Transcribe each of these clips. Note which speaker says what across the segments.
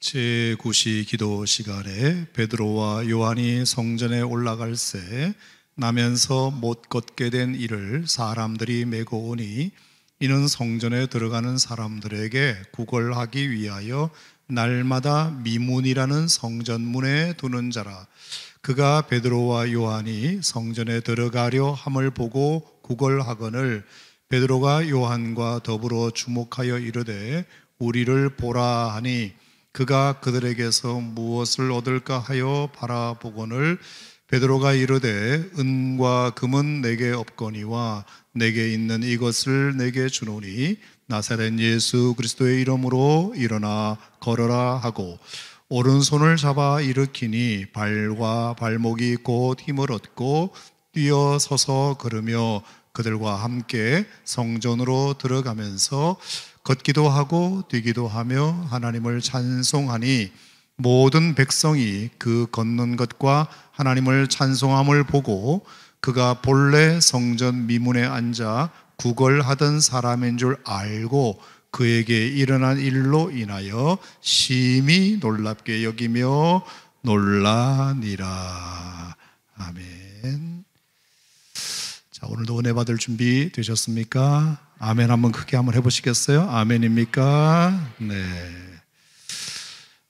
Speaker 1: 제9시 기도 시간에 베드로와 요한이 성전에 올라갈새 나면서 못 걷게 된 이를 사람들이 메고 오니 이는 성전에 들어가는 사람들에게 구걸하기 위하여 날마다 미문이라는 성전문에 두는 자라. 그가 베드로와 요한이 성전에 들어가려 함을 보고 구걸하거늘 베드로가 요한과 더불어 주목하여 이르되 우리를 보라 하니 그가 그들에게서 무엇을 얻을까 하여 바라보거늘 베드로가 이르되 은과 금은 내게 없거니와 내게 있는 이것을 내게 주노니 나사렛 예수 그리스도의 이름으로 일어나 걸어라 하고 오른손을 잡아 일으키니 발과 발목이 곧 힘을 얻고 뛰어 서서 걸으며 그들과 함께 성전으로 들어가면서 걷기도 하고 뛰기도 하며 하나님을 찬송하니 모든 백성이 그 걷는 것과 하나님을 찬송함을 보고 그가 본래 성전 미문에 앉아 구걸하던 사람인 줄 알고 그에게 일어난 일로 인하여 심히 놀랍게 여기며 놀라니라. 아멘. 자, 오늘도 은혜 받을 준비 되셨습니까? 아멘 한번 크게 한번 해보시겠어요? 아멘입니까? 네.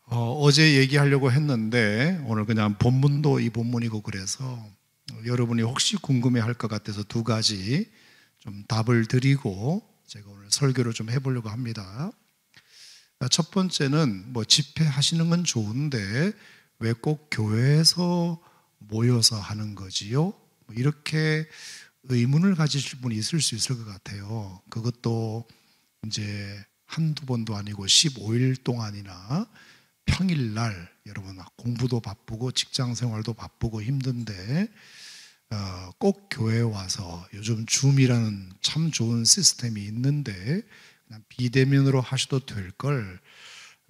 Speaker 1: 어제 얘기하려고 했는데 오늘 그냥 본문도 이 본문이고 그래서 여러분이 혹시 궁금해할 것 같아서 두 가지 좀 답을 드리고 제가 오늘 설교를 좀 해보려고 합니다. 첫 번째는 뭐 집회하시는 건 좋은데 왜 꼭 교회에서 모여서 하는 거지요? 이렇게 의문을 가지실 분이 있을 수 있을 것 같아요. 그것도 이제 한두 번도 아니고 15일 동안이나 평일날 여러분 공부도 바쁘고 직장 생활도 바쁘고 힘든데 꼭 교회에 와서 요즘 줌이라는 참 좋은 시스템이 있는데 그냥 비대면으로 하셔도 될 걸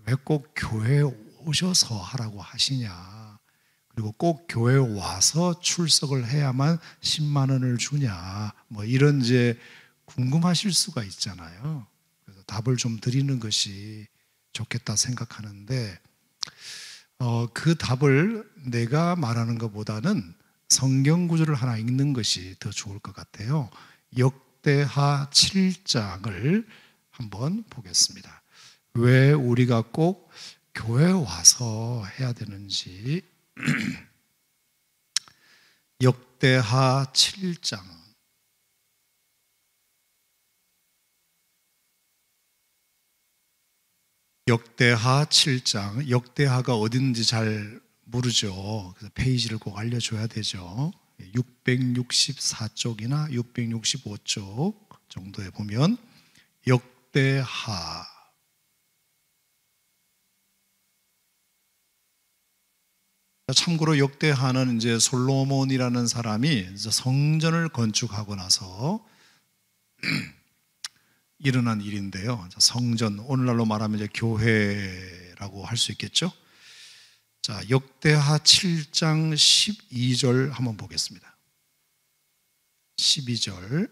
Speaker 1: 왜 꼭 교회에 오셔서 하라고 하시냐, 그리고 꼭 교회에 와서 출석을 해야만 10만 원을 주냐, 뭐 이런 이제 궁금하실 수가 있잖아요. 그래서 답을 좀 드리는 것이 좋겠다 생각하는데 그 답을 내가 말하는 것보다는 성경 구절을 하나 읽는 것이 더 좋을 것 같아요. 역대하 7장을 한번 보겠습니다. 왜 우리가 꼭 교회에 와서 해야 되는지. 역대하 7장 역대하 7장, 역대하가 어딘지 잘 모르죠. 그래서 페이지를 꼭 알려줘야 되죠. 664쪽이나 665쪽 정도에 보면 역대하. 참고로 역대하는 이제 솔로몬이라는 사람이 이제 성전을 건축하고 나서 일어난 일인데요. 성전, 오늘날로 말하면 이제 교회라고 할 수 있겠죠. 자, 역대하 7장 12절 한번 보겠습니다. 12절.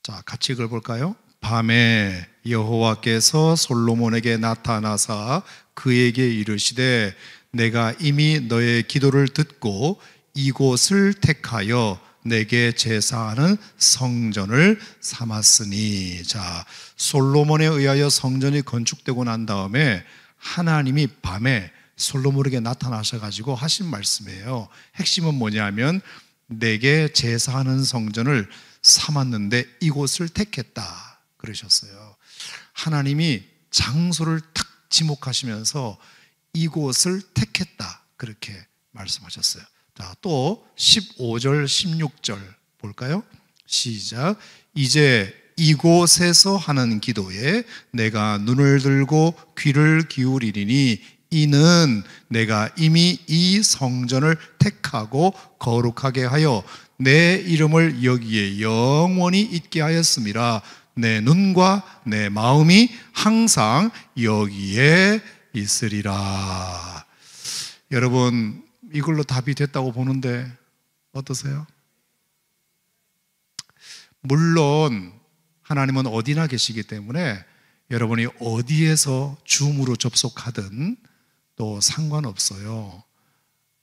Speaker 1: 자, 같이 읽어볼까요? 밤에 여호와께서 솔로몬에게 나타나사 그에게 이르시되 내가 이미 너의 기도를 듣고 이곳을 택하여 내게 제사하는 성전을 삼았으니. 자, 솔로몬에 의하여 성전이 건축되고 난 다음에 하나님이 밤에 솔로몬에게 나타나셔가지고 하신 말씀이에요. 핵심은 뭐냐면 내게 제사하는 성전을 삼았는데 이곳을 택했다 그러셨어요. 하나님이 장소를 탁 지목하시면서 이곳을 택했다 그렇게 말씀하셨어요. 자, 또 15절 16절 볼까요? 시작. 이제 이곳에서 하는 기도에 내가 눈을 들고 귀를 기울이리니 이는 내가 이미 이 성전을 택하고 거룩하게 하여 내 이름을 여기에 영원히 있게 하였음이라. 내 눈과 내 마음이 항상 여기에 있으리라. 여러분, 이걸로 답이 됐다고 보는데 어떠세요? 물론 하나님은 어디나 계시기 때문에 여러분이 어디에서 줌으로 접속하든 또 상관없어요.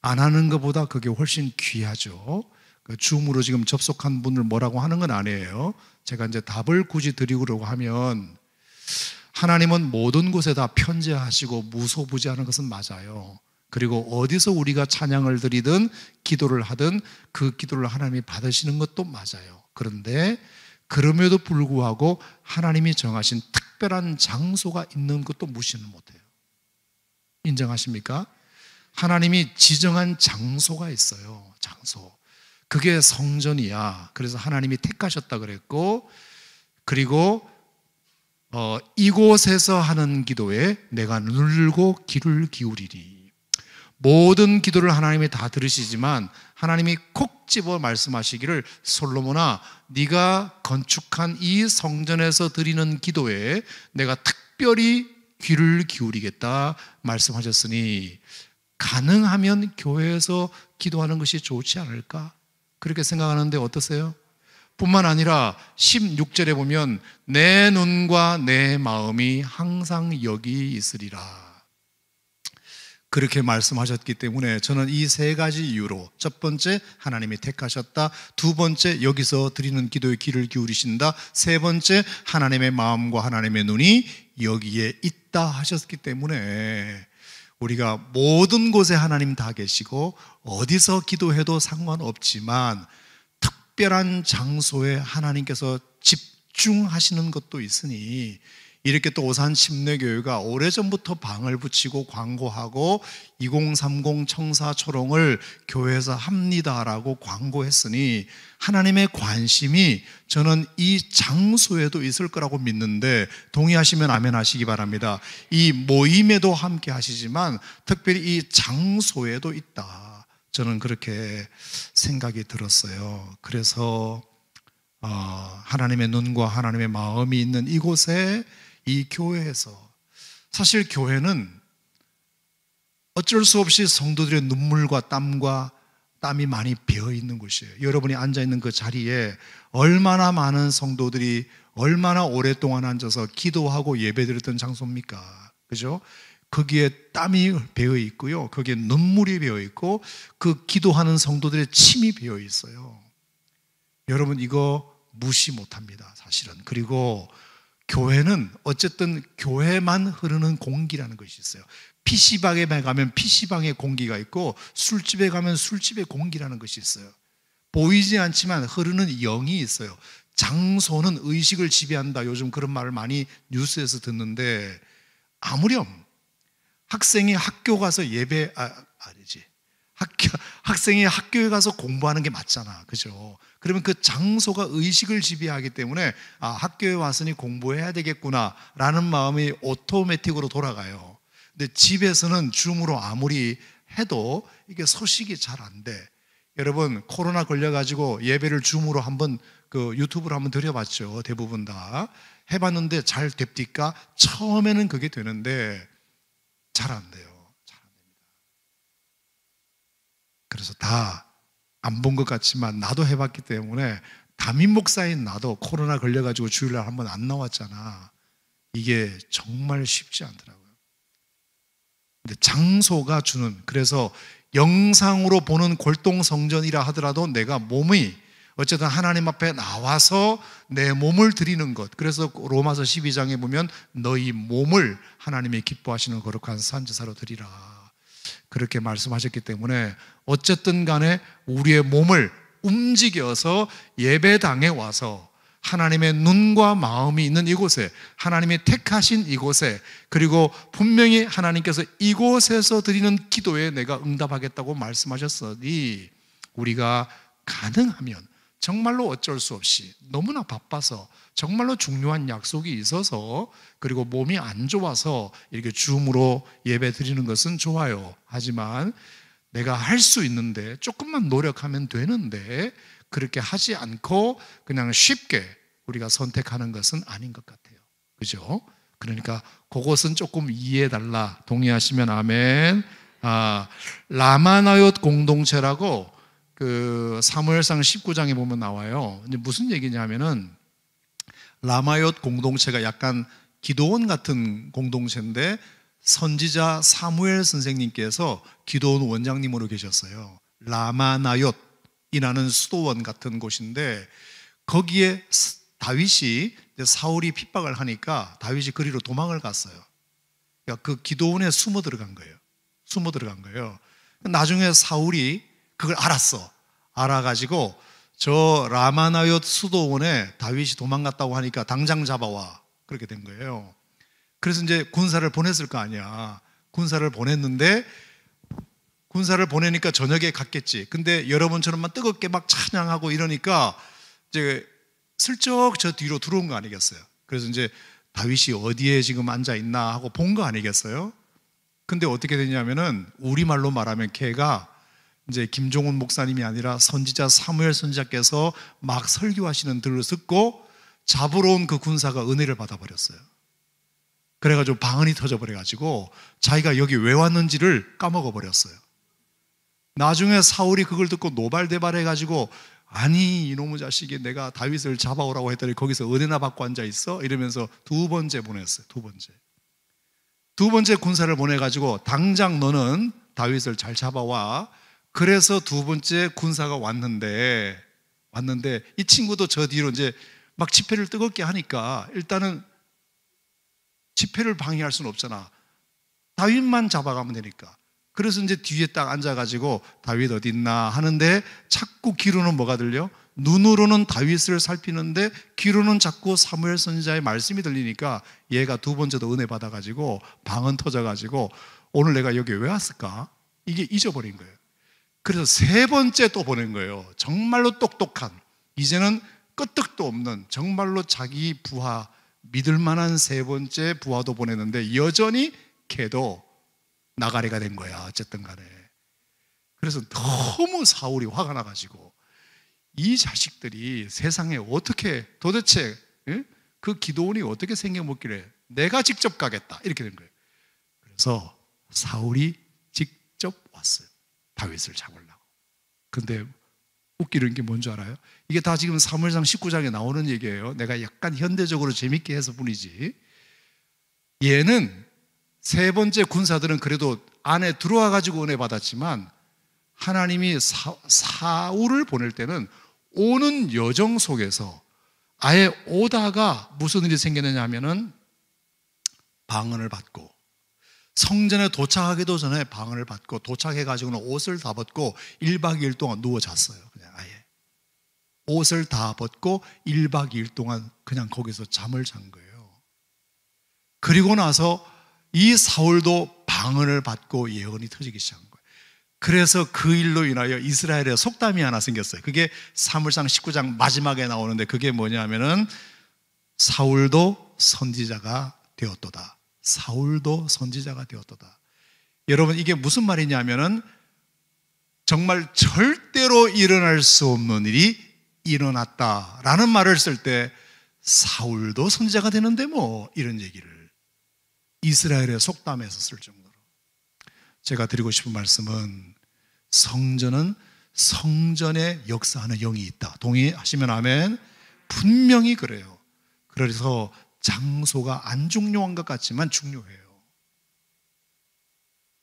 Speaker 1: 안 하는 것보다 그게 훨씬 귀하죠. 그 줌으로 지금 접속한 분을 뭐라고 하는 건 아니에요. 제가 이제 답을 굳이 드리려고 하면, 하나님은 모든 곳에 다 편재하시고 무소부지하는 것은 맞아요. 그리고 어디서 우리가 찬양을 드리든 기도를 하든 그 기도를 하나님이 받으시는 것도 맞아요. 그런데 그럼에도 불구하고 하나님이 정하신 특별한 장소가 있는 것도 무시는 못해요. 인정하십니까? 하나님이 지정한 장소가 있어요. 장소. 그게 성전이야. 그래서 하나님이 택하셨다 그랬고, 그리고 이곳에서 하는 기도에 내가 누르고 귀를 기울이리. 모든 기도를 하나님이 다 들으시지만 하나님이 콕 집어 말씀하시기를, 솔로몬아, 네가 건축한 이 성전에서 드리는 기도에 내가 특별히 귀를 기울이겠다 말씀하셨으니, 가능하면 교회에서 기도하는 것이 좋지 않을까? 그렇게 생각하는데 어떠세요? 뿐만 아니라 16절에 보면 내 눈과 내 마음이 항상 여기 있으리라. 그렇게 말씀하셨기 때문에 저는 이 세 가지 이유로, 첫 번째 하나님이 택하셨다, 두 번째 여기서 드리는 기도에 귀를 기울이신다, 세 번째 하나님의 마음과 하나님의 눈이 여기에 있다 하셨기 때문에 우리가 모든 곳에 하나님 다 계시고 어디서 기도해도 상관없지만 특별한 장소에 하나님께서 집중하시는 것도 있으니, 이렇게 또 오산 침례교회가 오래전부터 방을 붙이고 광고하고 2030 청사 초롱을 교회에서 합니다라고 광고했으니 하나님의 관심이 저는 이 장소에도 있을 거라고 믿는데, 동의하시면 아멘 하시기 바랍니다. 이 모임에도 함께 하시지만 특별히 이 장소에도 있다, 저는 그렇게 생각이 들었어요. 그래서 하나님의 눈과 하나님의 마음이 있는 이곳에, 이 교회에서, 사실 교회는 어쩔 수 없이 성도들의 눈물과 땀이 많이 배어 있는 곳이에요. 여러분이 앉아 있는 그 자리에 얼마나 많은 성도들이 얼마나 오랫동안 앉아서 기도하고 예배드렸던 장소입니까? 그죠? 거기에 땀이 배어 있고요, 거기에 눈물이 배어 있고, 그 기도하는 성도들의 침이 배어 있어요. 여러분, 이거 무시 못합니다, 사실은. 그리고 교회는 어쨌든 교회만 흐르는 공기라는 것이 있어요. PC방에 가면 PC방의 공기가 있고, 술집에 가면 술집의 공기라는 것이 있어요. 보이지 않지만 흐르는 영이 있어요. 장소는 의식을 지배한다, 요즘 그런 말을 많이 뉴스에서 듣는데, 아무렴 학생이 학교 가서 학생이 학교에 가서 공부하는 게 맞잖아, 그죠? 그러면 그 장소가 의식을 지배하기 때문에 학교에 왔으니 공부해야 되겠구나 라는 마음이 오토매틱으로 돌아가요. 근데 집에서는 줌으로 아무리 해도 이게 소식이 잘 안 돼. 여러분, 코로나 걸려가지고 예배를 줌으로 한번 유튜브로 한번 드려봤죠. 대부분 다 해봤는데 잘 됩니까? 처음에는 그게 되는데 잘 안 돼요. 잘 안 됩니다. 그래서 다 안 본 것 같지만 나도 해봤기 때문에, 담임 목사인 나도 코로나 걸려가지고 주일날 한번 안 나왔잖아. 이게 정말 쉽지 않더라고요. 근데 장소가 주는, 그래서 영상으로 보는 골동성전이라 하더라도 내가 몸이 어쨌든 하나님 앞에 나와서 내 몸을 드리는 것, 그래서 로마서 12장에 보면 너희 몸을 하나님이 기뻐하시는 거룩한 산제사로 드리라, 그렇게 말씀하셨기 때문에 어쨌든 간에 우리의 몸을 움직여서 예배당에 와서 하나님의 눈과 마음이 있는 이곳에, 하나님이 택하신 이곳에, 그리고 분명히 하나님께서 이곳에서 드리는 기도에 내가 응답하겠다고 말씀하셨으니, 우리가 가능하면 정말로 어쩔 수 없이 너무나 바빠서 정말로 중요한 약속이 있어서, 그리고 몸이 안 좋아서 이렇게 줌으로 예배 드리는 것은 좋아요. 하지만 내가 할 수 있는데, 조금만 노력하면 되는데 그렇게 하지 않고 그냥 쉽게 우리가 선택하는 것은 아닌 것 같아요. 그죠? 그러니까 그것은 조금 이해해달라. 동의하시면 아멘. 라마나옳 공동체라고 사무엘상 19장에 보면 나와요. 근데 무슨 얘기냐면은, 라마옳 공동체가 약간 기도원 같은 공동체인데 선지자 사무엘 선생님께서 기도원 원장님으로 계셨어요. 라마나옅이라는 수도원 같은 곳인데 거기에 다윗이 사울이 핍박을 하니까 다윗이 그리로 도망을 갔어요. 그러니까 그 기도원에 숨어 들어간 거예요. 나중에 사울이 그걸 알아가지고 저 라마나옅 수도원에 다윗이 도망갔다고 하니까 당장 잡아와, 그렇게 된 거예요. 그래서 이제 군사를 보냈을 거 아니야. 군사를 보내니까 저녁에 갔겠지. 근데 여러분처럼만 뜨겁게 막 찬양하고 이러니까 이제 슬쩍 저 뒤로 들어온 거 아니겠어요? 그래서 이제 다윗이 어디에 지금 앉아 있나 하고 본 거 아니겠어요? 근데 어떻게 되냐면은 우리말로 말하면 걔가 이제 김종훈 목사님이 아니라 선지자 사무엘 선지자께서 막 설교하시는 들을 듣고 잡으러 온 그 군사가 은혜를 받아버렸어요. 그래가지고 방언이 터져버려가지고 자기가 여기 왜 왔는지를 까먹어버렸어요. 나중에 사울이 그걸 듣고 노발대발해가지고 아니 이놈의 자식이 내가 다윗을 잡아오라고 했더니 거기서 은혜나 받고 앉아있어? 이러면서 두 번째 보냈어요. 두 번째 군사를 보내가지고 당장 너는 다윗을 잘 잡아와. 그래서 두 번째 군사가 왔는데 이 친구도 저 뒤로 이제 막 집회를 뜨겁게 하니까 일단은 집회를 방해할 수는 없잖아. 다윗만 잡아가면 되니까. 그래서 이제 뒤에 딱 앉아가지고 다윗 어디 있나 하는데 자꾸 귀로는 뭐가 들려? 눈으로는 다윗을 살피는데 귀로는 자꾸 사무엘 선지자의 말씀이 들리니까 얘가 두 번째도 은혜 받아가지고 방언 터져가지고 오늘 내가 여기 왜 왔을까? 이게 잊어버린 거예요. 그래서 세 번째 또 보낸 거예요. 정말로 똑똑한, 이제는 끄떡도 없는 정말로 자기 부하, 믿을 만한 세 번째 부하도 보냈는데 여전히 걔도 나가리가 된 거야. 어쨌든 간에. 그래서 너무 사울이 화가 나가지고 이 자식들이 세상에 어떻게 도대체 그 기도원이 어떻게 생겨먹기래 내가 직접 가겠다 이렇게 된 거예요. 그래서 사울이 직접 왔어요. 다윗을 잡으려고. 근데 웃기는 게 뭔지 알아요? 이게 다 지금 사무엘상 19장에 나오는 얘기예요. 내가 약간 현대적으로 재밌게 해서 뿐이지. 얘는 세 번째 군사들은 그래도 안에 들어와 가지고 은혜 받았지만 하나님이 사울을 보낼 때는 오는 여정 속에서 아예 오다가 무슨 일이 생겼느냐 하면은 방언을 받고 성전에 도착하기도 전에 방언을 받고 도착해가지고는 옷을 다 벗고 1박 2일 동안 누워 잤어요. 그냥 아예 옷을 다 벗고 1박 2일 동안 그냥 거기서 잠을 잔 거예요. 그리고 나서 이 사울도 방언을 받고 예언이 터지기 시작한 거예요. 그래서 그 일로 인하여 이스라엘에 속담이 하나 생겼어요. 그게 사무엘상 19장 마지막에 나오는데 그게 뭐냐면은 사울도 선지자가 되었도다. 사울도 선지자가 되었도다. 여러분 이게 무슨 말이냐면은 정말 절대로 일어날 수 없는 일이 일어났다라는 말을 쓸 때 사울도 선지자가 되는데 뭐 이런 얘기를 이스라엘의 속담에서 쓸 정도로. 제가 드리고 싶은 말씀은 성전은 성전에 역사하는 영이 있다. 동의하시면 아멘. 분명히 그래요. 그래서 장소가 안 중요한 것 같지만 중요해요.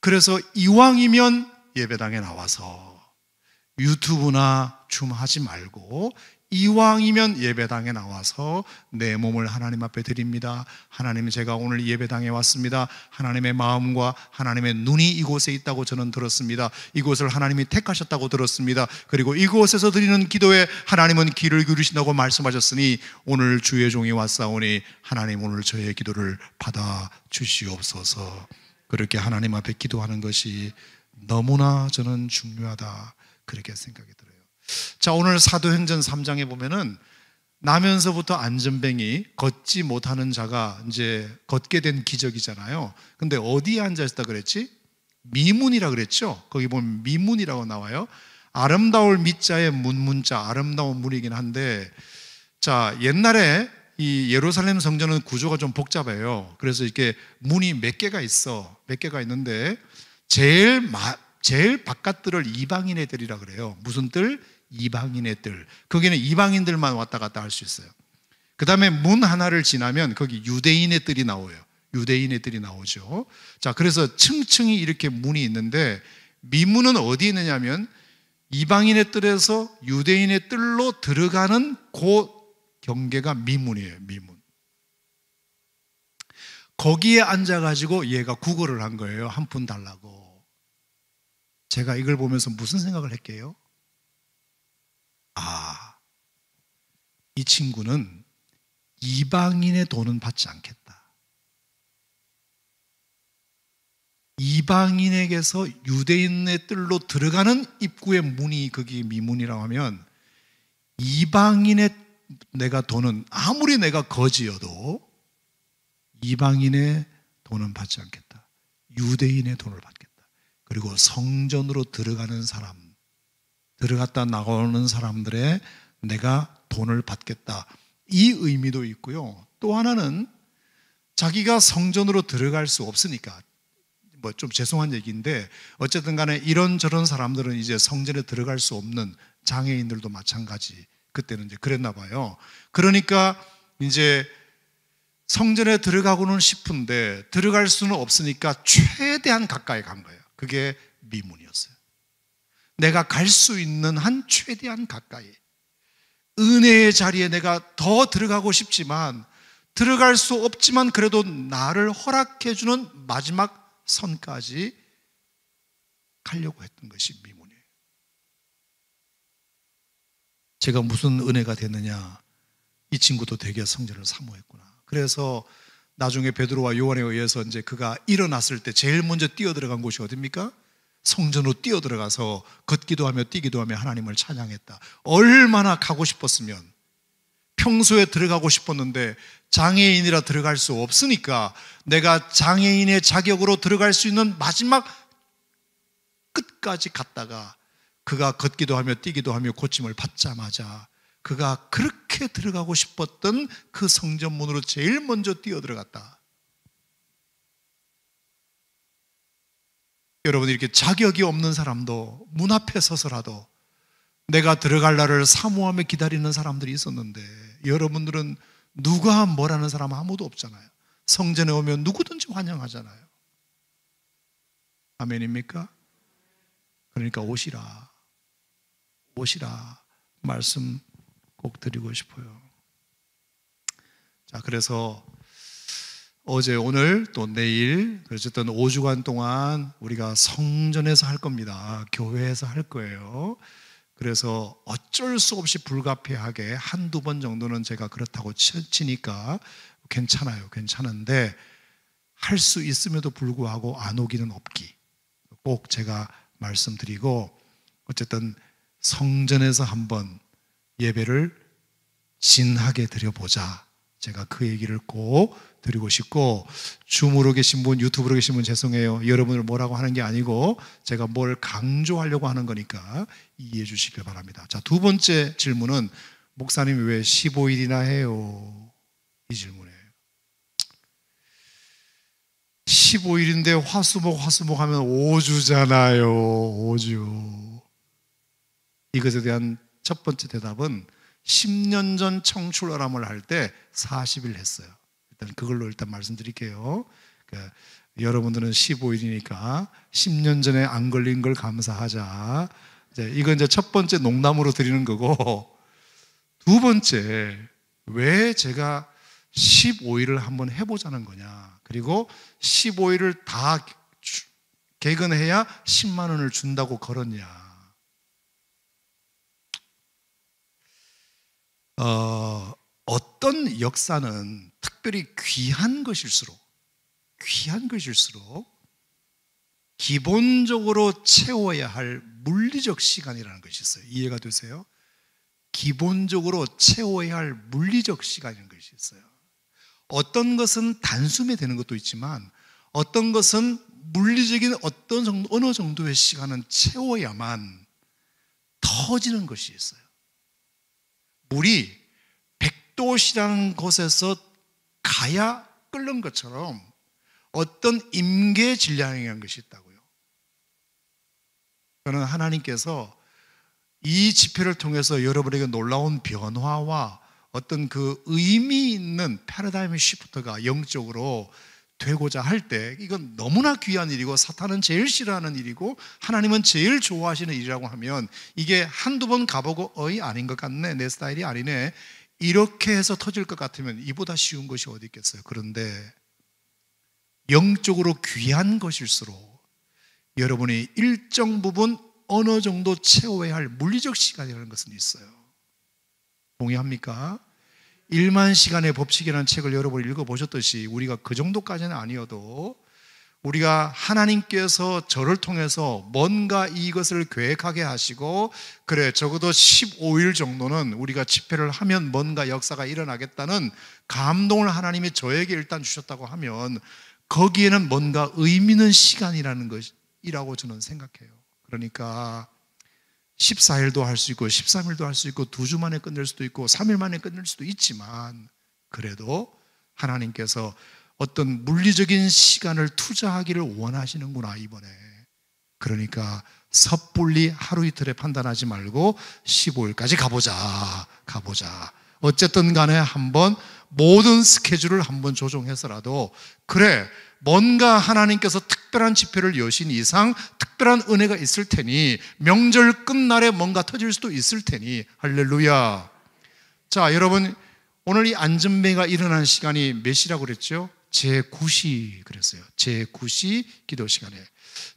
Speaker 1: 그래서 이왕이면 예배당에 나와서 유튜브나 줌 하지 말고 이왕이면 예배당에 나와서 내 몸을 하나님 앞에 드립니다. 하나님, 제가 오늘 예배당에 왔습니다. 하나님의 마음과 하나님의 눈이 이곳에 있다고 저는 들었습니다. 이곳을 하나님이 택하셨다고 들었습니다. 그리고 이곳에서 드리는 기도에 하나님은 귀를 기울이신다고 말씀하셨으니 오늘 주의 종이 왔사오니 하나님 오늘 저의 기도를 받아 주시옵소서. 그렇게 하나님 앞에 기도하는 것이 너무나 저는 중요하다, 그렇게 생각이 들어요. 자, 오늘 사도행전 3장에 보면은 나면서부터 안전뱅이 걷지 못하는 자가 이제 걷게 된 기적이잖아요. 근데 어디에 앉아있다 그랬지? 미문이라 그랬죠. 거기 보면 미문이라고 나와요. 아름다울 미자의 문자, 아름다운 문이긴 한데, 자, 옛날에 이 예루살렘 성전은 구조가 좀 복잡해요. 그래서 이렇게 문이 몇 개가 있는데 제일 바깥들을 이방인의 뜰이라 그래요. 무슨 뜰? 이방인의 뜰. 거기는 이방인들만 왔다 갔다 할 수 있어요. 그 다음에 문 하나를 지나면 거기 유대인의 뜰이 나와요. 유대인의 뜰이 나오죠. 자, 그래서 층층이 이렇게 문이 있는데 미문은 어디 있느냐면 이방인의 뜰에서 유대인의 뜰로 들어가는 그 경계가 미문이에요. 미문. 거기에 앉아가지고 얘가 구걸을 한 거예요. 한 푼 달라고. 제가 이걸 보면서 무슨 생각을 했게요? 아, 이 친구는 이방인의 돈은 받지 않겠다. 이방인에게서 유대인의 뜰로 들어가는 입구의 문이 거기 미문이라고 하면 이방인의 내가 돈은 아무리 내가 거지여도 이방인의 돈은 받지 않겠다. 유대인의 돈을 받겠다. 그리고 성전으로 들어가는 사람, 들어갔다 나오는 사람들의 내가 돈을 받겠다. 이 의미도 있고요. 또 하나는 자기가 성전으로 들어갈 수 없으니까 뭐 좀 죄송한 얘기인데 어쨌든 간에 이런저런 사람들은 이제 성전에 들어갈 수 없는 장애인들도 마찬가지. 그때는 이제 그랬나 봐요. 그러니까 이제 성전에 들어가고는 싶은데 들어갈 수는 없으니까 최대한 가까이 간 거예요. 그게 미문이었어요. 내가 갈 수 있는 한 최대한 가까이. 은혜의 자리에 내가 더 들어가고 싶지만 들어갈 수 없지만 그래도 나를 허락해 주는 마지막 선까지 가려고 했던 것이 미문이에요. 제가 무슨 은혜가 됐느냐? 이 친구도 되게 성전을 사모했구나. 그래서 나중에 베드로와 요한에 의해서 이제 그가 일어났을 때 제일 먼저 뛰어들어간 곳이 어디입니까? 성전으로 뛰어들어가서 걷기도 하며 뛰기도 하며 하나님을 찬양했다. 얼마나 가고 싶었으면, 평소에 들어가고 싶었는데 장애인이라 들어갈 수 없으니까 내가 장애인의 자격으로 들어갈 수 있는 마지막 끝까지 갔다가 그가 걷기도 하며 뛰기도 하며 고침을 받자마자 그가 그렇게 들어가고 싶었던 그 성전문으로 제일 먼저 뛰어들어갔다. 여러분, 이렇게 자격이 없는 사람도 문 앞에 서서라도 내가 들어갈 날을 사모하며 기다리는 사람들이 있었는데 여러분들은 누가 뭐라는 사람 아무도 없잖아요. 성전에 오면 누구든지 환영하잖아요. 아멘입니까? 그러니까 오시라, 오시라 말씀 꼭 드리고 싶어요. 자, 그래서 어제, 오늘, 또 내일, 어쨌든 5주간 동안 우리가 성전에서 할 겁니다. 교회에서 할 거예요. 그래서 어쩔 수 없이 불가피하게 한두 번 정도는 제가 그렇다고 치니까 괜찮아요. 괜찮은데 할 수 있음에도 불구하고 안 오기는 없기. 꼭 제가 말씀드리고, 어쨌든 성전에서 한번 예배를 진하게 드려보자. 제가 그 얘기를 꼭 드리고 싶고, 줌으로 계신 분, 유튜브로 계신 분 죄송해요. 여러분을 뭐라고 하는 게 아니고 제가 뭘 강조하려고 하는 거니까 이해해 주시길 바랍니다. 자, 두 번째 질문은 목사님이 왜 15일이나 해요? 이 질문이에요. 15일인데 화수목 하면 5주잖아요. 5주. 이것에 대한 첫 번째 대답은 10년 전 청출어람을 할 때 40일 했어요. 일단 그걸로 일단 말씀드릴게요. 그러니까 여러분들은 15일이니까 10년 전에 안 걸린 걸 감사하자. 이건 이제 첫 번째 농담으로 드리는 거고, 두 번째, 왜 제가 15일을 한번 해보자는 거냐. 그리고 15일을 다 개근해야 10만 원을 준다고 걸었냐. 어떤 역사는 특별히 귀한 것일수록 기본적으로 채워야 할 물리적 시간이라는 것이 있어요. 이해가 되세요? 기본적으로 채워야 할 물리적 시간이라는 것이 있어요. 어떤 것은 단숨에 되는 것도 있지만 어떤 것은 물리적인 어느 정도의 시간은 채워야만 터지는 것이 있어요. 물이 100도씨라는 곳에서 가야 끓는 것처럼 어떤 임계 질량이라는 것이 있다고요. 저는 하나님께서 이 집회를 통해서 여러분에게 놀라운 변화와 어떤 그 의미 있는 패러다임 시프트가 영적으로 되고자 할 때 이건 너무나 귀한 일이고 사탄은 제일 싫어하는 일이고 하나님은 제일 좋아하시는 일이라고 하면 이게 한두 번 가보고 아닌 것 같네, 내 스타일이 아니네, 이렇게 해서 터질 것 같으면 이보다 쉬운 것이 어디 있겠어요. 그런데 영적으로 귀한 것일수록 여러분이 일정 부분 어느 정도 채워야 할 물리적 시간이라는 것은 있어요. 동의합니까? 1만 시간의 법칙이라는 책을 여러분이 읽어보셨듯이 우리가 그 정도까지는 아니어도 우리가 하나님께서 저를 통해서 뭔가 이것을 계획하게 하시고 그래 적어도 15일 정도는 우리가 집회를 하면 뭔가 역사가 일어나겠다는 감동을 하나님이 저에게 일단 주셨다고 하면 거기에는 뭔가 의미 있는 시간이라는 것이라고 저는 생각해요. 그러니까 14일도 할 수 있고 13일도 할 수 있고 2주 만에 끝낼 수도 있고 3일 만에 끝낼 수도 있지만 그래도 하나님께서 어떤 물리적인 시간을 투자하기를 원하시는구나 이번에. 그러니까 섣불리 하루 이틀에 판단하지 말고 15일까지 가보자. 어쨌든 간에 한번 모든 스케줄을 한번 조정해서라도 그래 뭔가 하나님께서 특별한 집회를 여신 이상 특별한 은혜가 있을 테니 명절 끝날에 뭔가 터질 수도 있을 테니 할렐루야. 자 여러분, 오늘 이 안전배가 일어나는 시간이 몇 시라고 그랬죠? 제9시 그랬어요. 제9시 기도 시간에.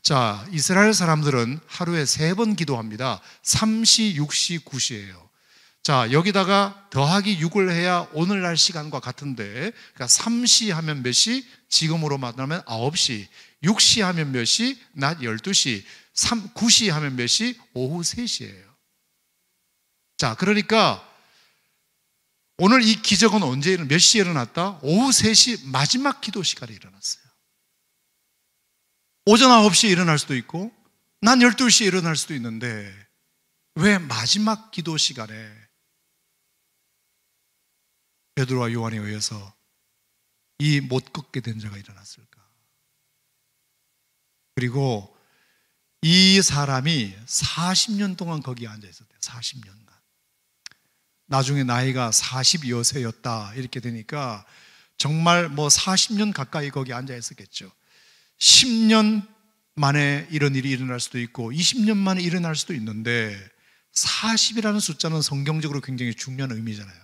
Speaker 1: 자 이스라엘 사람들은 하루에 3번 기도합니다. 3시, 6시, 9시예요. 자 여기다가 더하기 6을 해야 오늘날 시간과 같은데, 그러니까 3시 하면 몇 시? 지금으로 말하면 9시. 6시 하면 몇 시? 낮 12시. 9시 하면 몇 시? 오후 3시예요. 자 그러니까 오늘 이 기적은 언제 몇 시에 일어났다? 오후 3시 마지막 기도 시간에 일어났어요. 오전 9시에 일어날 수도 있고 낮 12시에 일어날 수도 있는데 왜 마지막 기도 시간에 베드로와 요한에 의해서 이 못 걷게 된 자가 일어났을까? 그리고 이 사람이 40년 동안 거기에 앉아 있었대요. 40년간. 나중에 나이가 40여세였다 이렇게 되니까 정말 뭐 40년 가까이 거기 앉아 있었겠죠. 10년 만에 이런 일이 일어날 수도 있고 20년 만에 일어날 수도 있는데 40이라는 숫자는 성경적으로 굉장히 중요한 의미잖아요.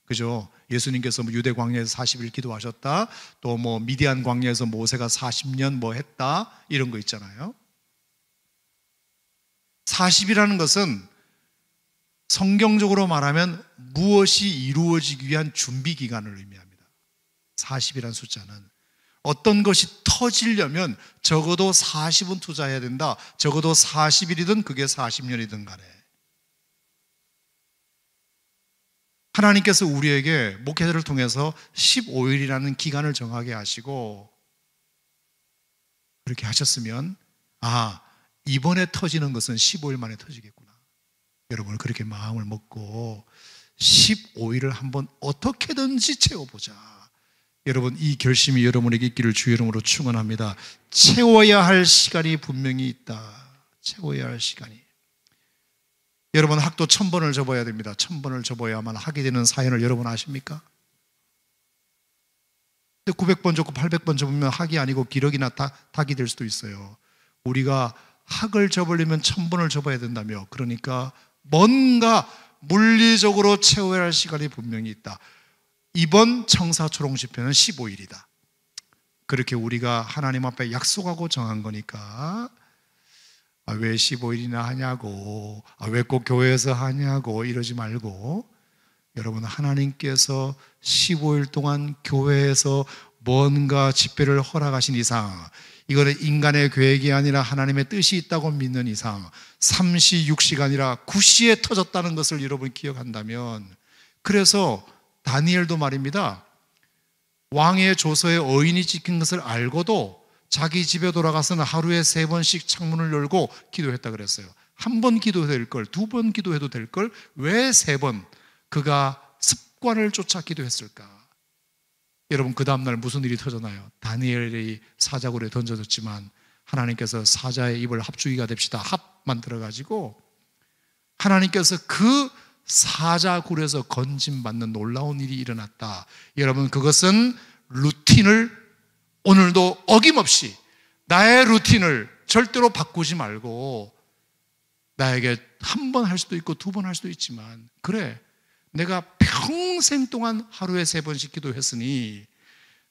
Speaker 1: 그죠? 예수님께서 유대 광야에서 40일 기도하셨다. 또 뭐 미디안 광야에서 모세가 40년 뭐 했다. 이런 거 있잖아요. 40이라는 것은 성경적으로 말하면 무엇이 이루어지기 위한 준비 기간을 의미합니다. 40이라는 숫자는 어떤 것이 터지려면 적어도 40은 투자해야 된다. 적어도 40일이든 그게 40년이든 간에. 하나님께서 우리에게 목회자를 통해서 15일이라는 기간을 정하게 하시고 그렇게 하셨으면 이번에 터지는 것은 15일 만에 터지겠구나. 여러분 그렇게 마음을 먹고 15일을 한번 어떻게든지 채워보자. 여러분 이 결심이 여러분에게 있기를 주의 이름으로 축원합니다. 채워야 할 시간이 분명히 있다. 채워야 할 시간이. 여러분 학도 1000번을 접어야 됩니다. 1000번을 접어야만 하게 되는 사연을 여러분 아십니까? 900번 접고 800번 접으면 학이 아니고 기력이나 닭이 될 수도 있어요. 우리가 학을 접으려면 1000번을 접어야 된다며. 그러니까 뭔가 물리적으로 채워야 할 시간이 분명히 있다. 이번 청사초롱 집회는 15일이다. 그렇게 우리가 하나님 앞에 약속하고 정한 거니까 왜 15일이나 하냐고, 왜 꼭 교회에서 하냐고 이러지 말고 여러분 하나님께서 15일 동안 교회에서 뭔가 집회를 허락하신 이상, 이거는 인간의 계획이 아니라 하나님의 뜻이 있다고 믿는 이상 3시, 6시가 아니라 9시에 터졌다는 것을 여러분 기억한다면, 그래서 다니엘도 말입니다. 왕의 조서에 어인이 찍힌 것을 알고도 자기 집에 돌아가서는 하루에 3번씩 창문을 열고 기도했다 그랬어요. 한 번 기도해도 될 걸, 2번 기도해도 될 걸 왜 3번 그가 습관을 쫓아 기도했을까? 여러분 그 다음날 무슨 일이 터졌나요? 다니엘이 사자굴에 던져졌지만 하나님께서 사자의 입을 합주기가 됩시다 합 만들어가지고 하나님께서 그 사자굴에서 건짐받는 놀라운 일이 일어났다. 여러분, 그것은 루틴을 오늘도 어김없이 나의 루틴을 절대로 바꾸지 말고, 나에게 한 번 할 수도 있고 두 번 할 수도 있지만, 그래, 내가 평생 동안 하루에 3번씩 기도했으니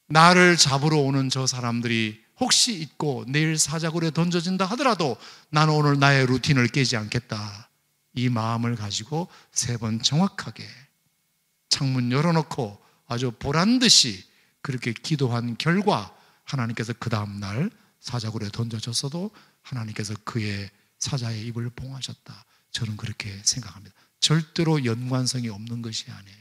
Speaker 1: 나를 잡으러 오는 저 사람들이 혹시 있고 내일 사자굴에 던져진다 하더라도 나는 오늘 나의 루틴을 깨지 않겠다. 이 마음을 가지고 3번 정확하게 창문 열어놓고 아주 보란듯이 그렇게 기도한 결과 하나님께서 그 다음날 사자굴에 던져졌어도 하나님께서 그의 사자의 입을 봉하셨다. 저는 그렇게 생각합니다. 절대로 연관성이 없는 것이 아니에요.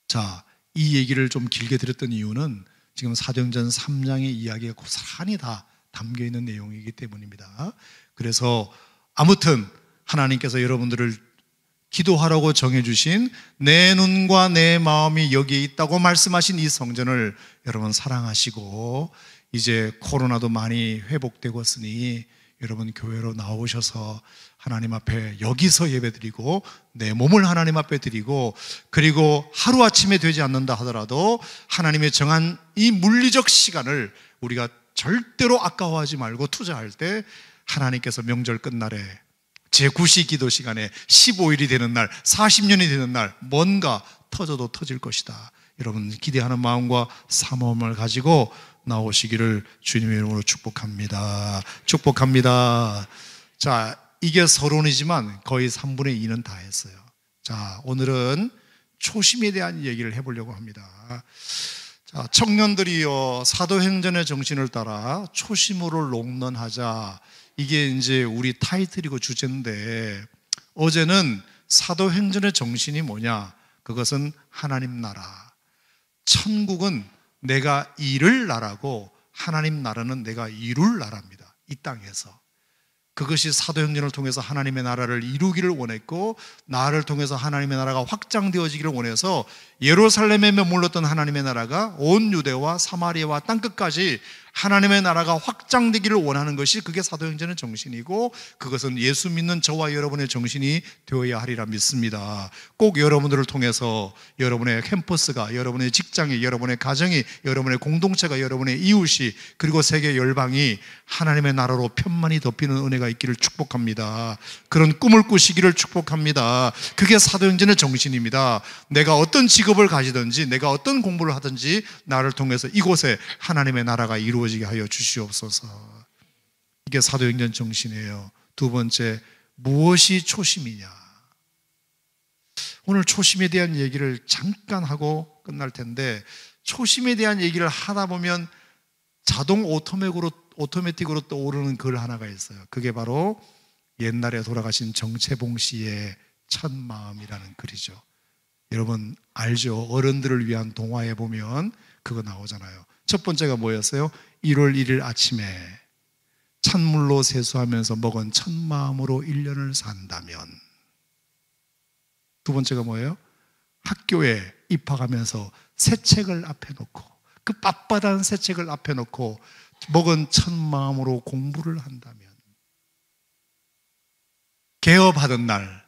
Speaker 1: 자, 이 얘기를 좀 길게 드렸던 이유는 지금 사도행전 3장의 이야기가 고스란히 다 담겨있는 내용이기 때문입니다. 그래서 아무튼 하나님께서 여러분들을 기도하라고 정해주신 내 눈과 내 마음이 여기에 있다고 말씀하신 이 성전을 여러분 사랑하시고, 이제 코로나도 많이 회복되었으니 여러분 교회로 나오셔서 하나님 앞에 여기서 예배드리고 내 몸을 하나님 앞에 드리고, 그리고 하루아침에 되지 않는다 하더라도 하나님의 정한 이 물리적 시간을 우리가 절대로 아까워하지 말고 투자할 때 하나님께서 명절 끝날에 제9시 기도 시간에 15일이 되는 날, 40년이 되는 날 뭔가 터져도 터질 것이다. 여러분 기대하는 마음과 사모함을 가지고 나오시기를 주님의 이름으로 축복합니다. 축복합니다. 자, 이게 서론이지만 거의 3분의 2는 다 했어요. 자, 오늘은 초심에 대한 얘기를 해보려고 합니다. 자, 청년들이요, 사도행전의 정신을 따라 초심으로 롱런하자. 이게 이제 우리 타이틀이고 주제인데, 어제는 사도행전의 정신이 뭐냐? 그것은 하나님 나라. 천국은 내가 이룰 나라고 하나님 나라는 내가 이룰 나라입니다. 이 땅에서. 그것이 사도행전을 통해서 하나님의 나라를 이루기를 원했고, 나를 통해서 하나님의 나라가 확장되어지기를 원해서 예루살렘에 머물렀던 하나님의 나라가 온 유대와 사마리아와 땅끝까지 하나님의 나라가 확장되기를 원하는 것이, 그게 사도행전의 정신이고, 그것은 예수 믿는 저와 여러분의 정신이 되어야 하리라 믿습니다. 꼭 여러분들을 통해서 여러분의 캠퍼스가, 여러분의 직장이, 여러분의 가정이, 여러분의 공동체가, 여러분의 이웃이, 그리고 세계 열방이 하나님의 나라로 편만히 덮이는 은혜가 있기를 축복합니다. 그런 꿈을 꾸시기를 축복합니다. 그게 사도행전의 정신입니다. 내가 어떤 직업을 가지든지, 내가 어떤 공부를 하든지 나를 통해서 이곳에 하나님의 나라가 이루어지게 하여 주시옵소서. 이게 사도행전 정신이에요. 두 번째, 무엇이 초심이냐? 오늘 초심에 대한 얘기를 잠깐 하고 끝날 텐데, 초심에 대한 얘기를 하다 보면 자동 오토매틱으로 떠오르는 글 하나가 있어요. 그게 바로 옛날에 돌아가신 정채봉 씨의 첫 마음이라는 글이죠. 여러분 알죠? 어른들을 위한 동화에 보면 그거 나오잖아요. 첫 번째가 뭐였어요? 1월 1일 아침에 찬물로 세수하면서 먹은 첫 마음으로 1년을 산다면. 두 번째가 뭐예요? 학교에 입학하면서 새 책을 앞에 놓고, 그 빳빳한 새 책을 앞에 놓고 먹은 첫 마음으로 공부를 한다면. 개업하던 날,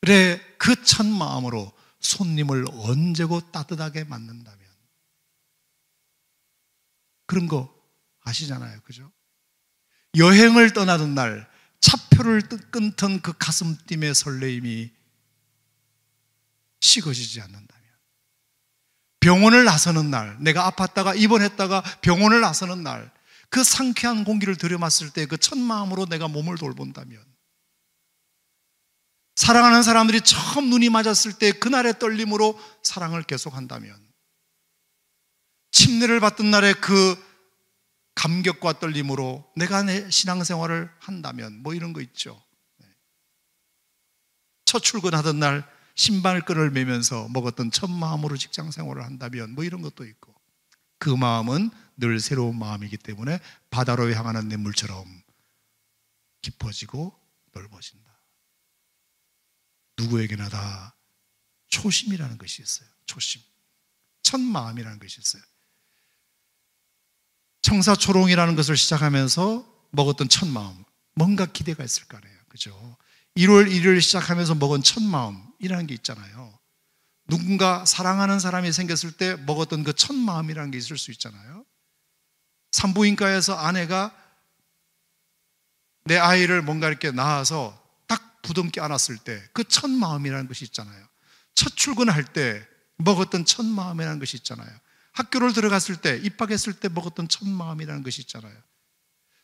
Speaker 1: 그래, 그 첫 마음으로 손님을 언제고 따뜻하게 맞는다면. 그런 거 아시잖아요, 그죠? 여행을 떠나던 날 차표를 끊던 그 가슴 뛰의 설레임이 식어지지 않는다면. 병원을 나서는 날, 내가 아팠다가 입원했다가 병원을 나서는 날, 그 상쾌한 공기를 들여마실 때 그 첫 마음으로 내가 몸을 돌본다면. 사랑하는 사람들이 처음 눈이 맞았을 때 그날의 떨림으로 사랑을 계속한다면. 침례를 받던 날의 그 감격과 떨림으로 내가 내 신앙생활을 한다면, 뭐 이런 거 있죠. 첫 출근하던 날 신발끈을 매면서 먹었던 첫 마음으로 직장생활을 한다면, 뭐 이런 것도 있고. 그 마음은 늘 새로운 마음이기 때문에 바다로 향하는 냇물처럼 깊어지고 넓어진다. 누구에게나 다 초심이라는 것이 있어요. 초심, 첫 마음이라는 것이 있어요. 청사초롱이라는 것을 시작하면서 먹었던 첫 마음, 뭔가 기대가 있을 거 아니에요. 그죠? 1월 1일 시작하면서 먹은 첫 마음이라는 게 있잖아요. 누군가 사랑하는 사람이 생겼을 때 먹었던 그 첫 마음이라는 게 있을 수 있잖아요. 산부인과에서 아내가 내 아이를 뭔가 이렇게 낳아서 딱 부둥켜 안았을 때 그 첫 마음이라는 것이 있잖아요. 첫 출근할 때 먹었던 첫 마음이라는 것이 있잖아요. 학교를 들어갔을 때, 입학했을 때 먹었던 첫 마음이라는 것이 있잖아요.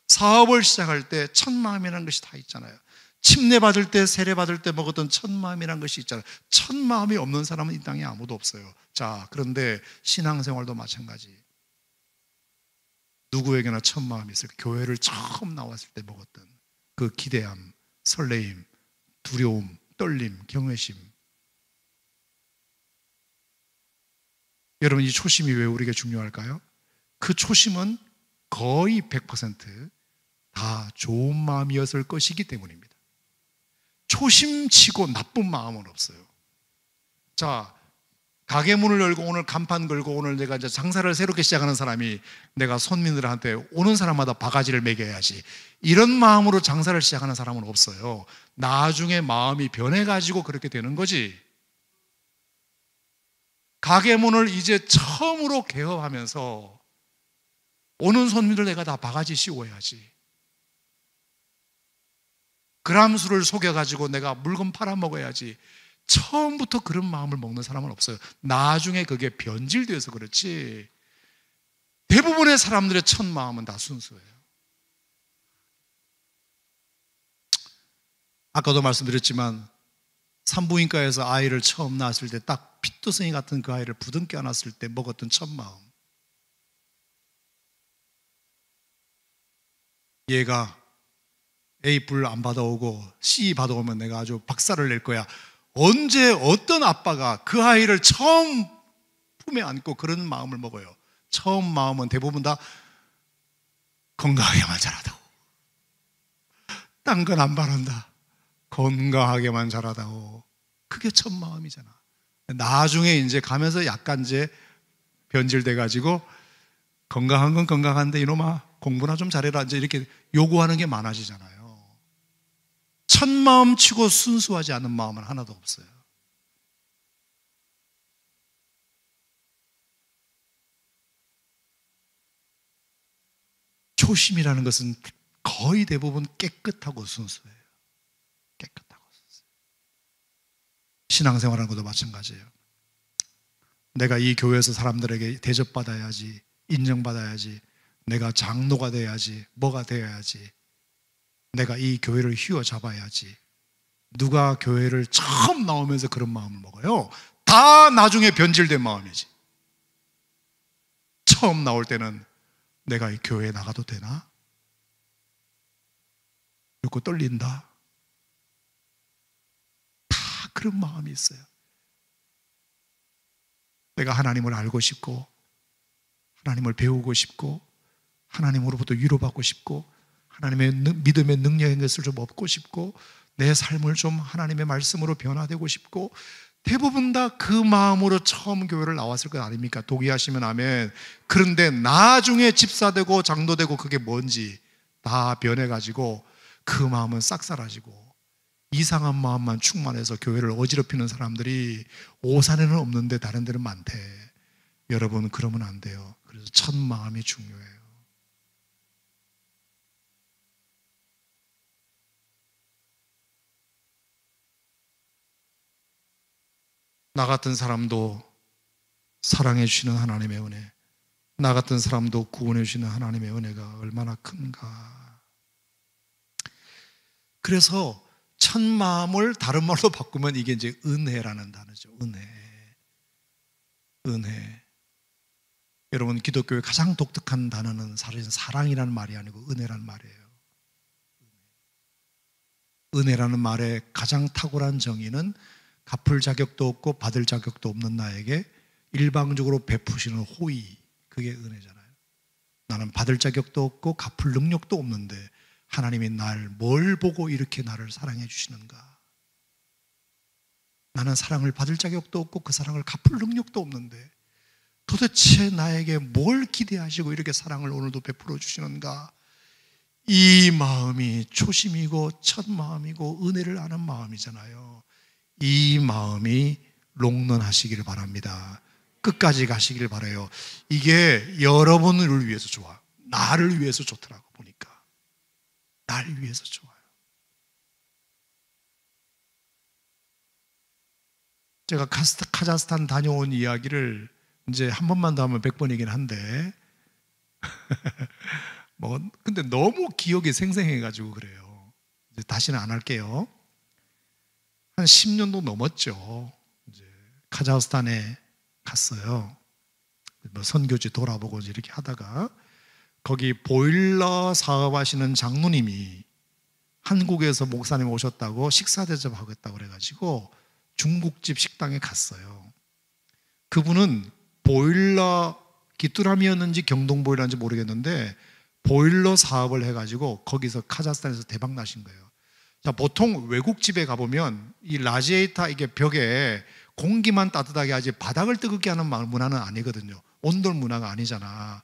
Speaker 1: 사업을 시작할 때 첫 마음이라는 것이 다 있잖아요. 침례 받을 때, 세례 받을 때 먹었던 첫 마음이라는 것이 있잖아요. 첫 마음이 없는 사람은 이 땅에 아무도 없어요. 자, 그런데 신앙생활도 마찬가지. 누구에게나 첫 마음이 있어요. 교회를 처음 나왔을 때 먹었던 그 기대함, 설레임, 두려움, 떨림, 경외심. 여러분, 이 초심이 왜 우리에게 중요할까요? 그 초심은 거의 100% 좋은 마음이었을 것이기 때문입니다. 초심치고 나쁜 마음은 없어요. 자, 가게 문을 열고 오늘 간판 걸고 오늘 내가 이제 장사를 새롭게 시작하는 사람이 내가 손님들한테 오는 사람마다 바가지를 매겨야지, 이런 마음으로 장사를 시작하는 사람은 없어요. 나중에 마음이 변해가지고 그렇게 되는 거지. 가게 문을 이제 처음으로 개업하면서 오는 손님들 내가 다 바가지 씌워야지, 그람수를 속여가지고 내가 물건 팔아먹어야지, 처음부터 그런 마음을 먹는 사람은 없어요. 나중에 그게 변질되어서 그렇지 대부분의 사람들의 첫 마음은 다 순수해요. 아까도 말씀드렸지만 산부인과에서 아이를 처음 낳았을 때 딱 핏도성이 같은 그 아이를 부둥켜 안았을 때 먹었던 첫 마음, 얘가 A 뿔 안 받아오고 C 받아오면 내가 아주 박살을 낼 거야. 언제 어떤 아빠가 그 아이를 처음 품에 안고 그런 마음을 먹어요? 처음 마음은 대부분 다 건강하게만 자라다오, 딴 건 안 바란다, 건강하게만 자라다오. 그게 첫 마음이잖아. 나중에 이제 가면서 약간 이제 변질돼 가지고 건강한 건 건강한데 이놈아 공부나 좀 잘해라, 이제 이렇게 요구하는 게 많아지잖아요. 첫 마음 치고 순수하지 않은 마음은 하나도 없어요. 초심이라는 것은 거의 대부분 깨끗하고 순수해요. 깨끗하고 순수해요. 신앙생활하는 것도 마찬가지예요. 내가 이 교회에서 사람들에게 대접받아야지, 인정받아야지, 내가 장로가 돼야지, 뭐가 돼야지, 내가 이 교회를 휘어잡아야지. 누가 교회를 처음 나오면서 그런 마음을 먹어요? 다 나중에 변질된 마음이지. 처음 나올 때는 내가 이 교회에 나가도 되나? 그리고 떨린다. 다 그런 마음이 있어요. 내가 하나님을 알고 싶고, 하나님을 배우고 싶고, 하나님으로부터 위로받고 싶고, 하나님의 믿음의 능력인 것을 좀 얻고 싶고, 내 삶을 좀 하나님의 말씀으로 변화되고 싶고, 대부분 다 그 마음으로 처음 교회를 나왔을 것 아닙니까? 동의하시면 아멘. 그런데 나중에 집사되고 장로되고 그게 뭔지 다 변해가지고 그 마음은 싹 사라지고 이상한 마음만 충만해서 교회를 어지럽히는 사람들이 오산에는 없는데 다른 데는 많대. 여러분, 그러면 안 돼요. 그래서 첫 마음이 중요해요. 나 같은 사람도 사랑해 주시는 하나님의 은혜, 나 같은 사람도 구원해 주시는 하나님의 은혜가 얼마나 큰가. 그래서 첫 마음을 다른 말로 바꾸면 이게 이제 은혜라는 단어죠. 은혜. 여러분, 기독교의 가장 독특한 단어는 사실은 사랑이라는 말이 아니고 은혜라는 말이에요. 은혜라는 말의 가장 탁월한 정의는 갚을 자격도 없고 받을 자격도 없는 나에게 일방적으로 베푸시는 호의, 그게 은혜잖아요. 나는 받을 자격도 없고 갚을 능력도 없는데 하나님이 날 뭘 보고 이렇게 나를 사랑해 주시는가? 나는 사랑을 받을 자격도 없고 그 사랑을 갚을 능력도 없는데 도대체 나에게 뭘 기대하시고 이렇게 사랑을 오늘도 베풀어 주시는가? 이 마음이 초심이고 첫 마음이고 은혜를 아는 마음이잖아요. 이 마음이 롱런하시기를 바랍니다. 끝까지 가시기를 바라요. 이게 여러분을 위해서 좋아. 나를 위해서 좋더라고 보니까. 나를 위해서 좋아요. 제가 카자흐스탄 다녀온 이야기를 이제 한 번만 더 하면 100번이긴 한데 근데 너무 기억이 생생해가지고 그래요. 이제 다시는 안 할게요. 한 10년도 넘었죠. 이제 카자흐스탄에 갔어요. 선교지 돌아보고 이렇게 하다가 거기 보일러 사업하시는 장로님이 한국에서 목사님 오셨다고 식사 대접하겠다고 그래가지고 중국집 식당에 갔어요. 그분은 보일러 기뚜라미였는지 경동보일러인지 모르겠는데 보일러 사업을 해가지고 거기서 카자흐스탄에서 대박 나신 거예요. 자, 보통 외국집에 가보면 이 라지에이터 이게 벽에 공기만 따뜻하게 하지 바닥을 뜨겁게 하는 문화는 아니거든요. 온돌 문화가 아니잖아.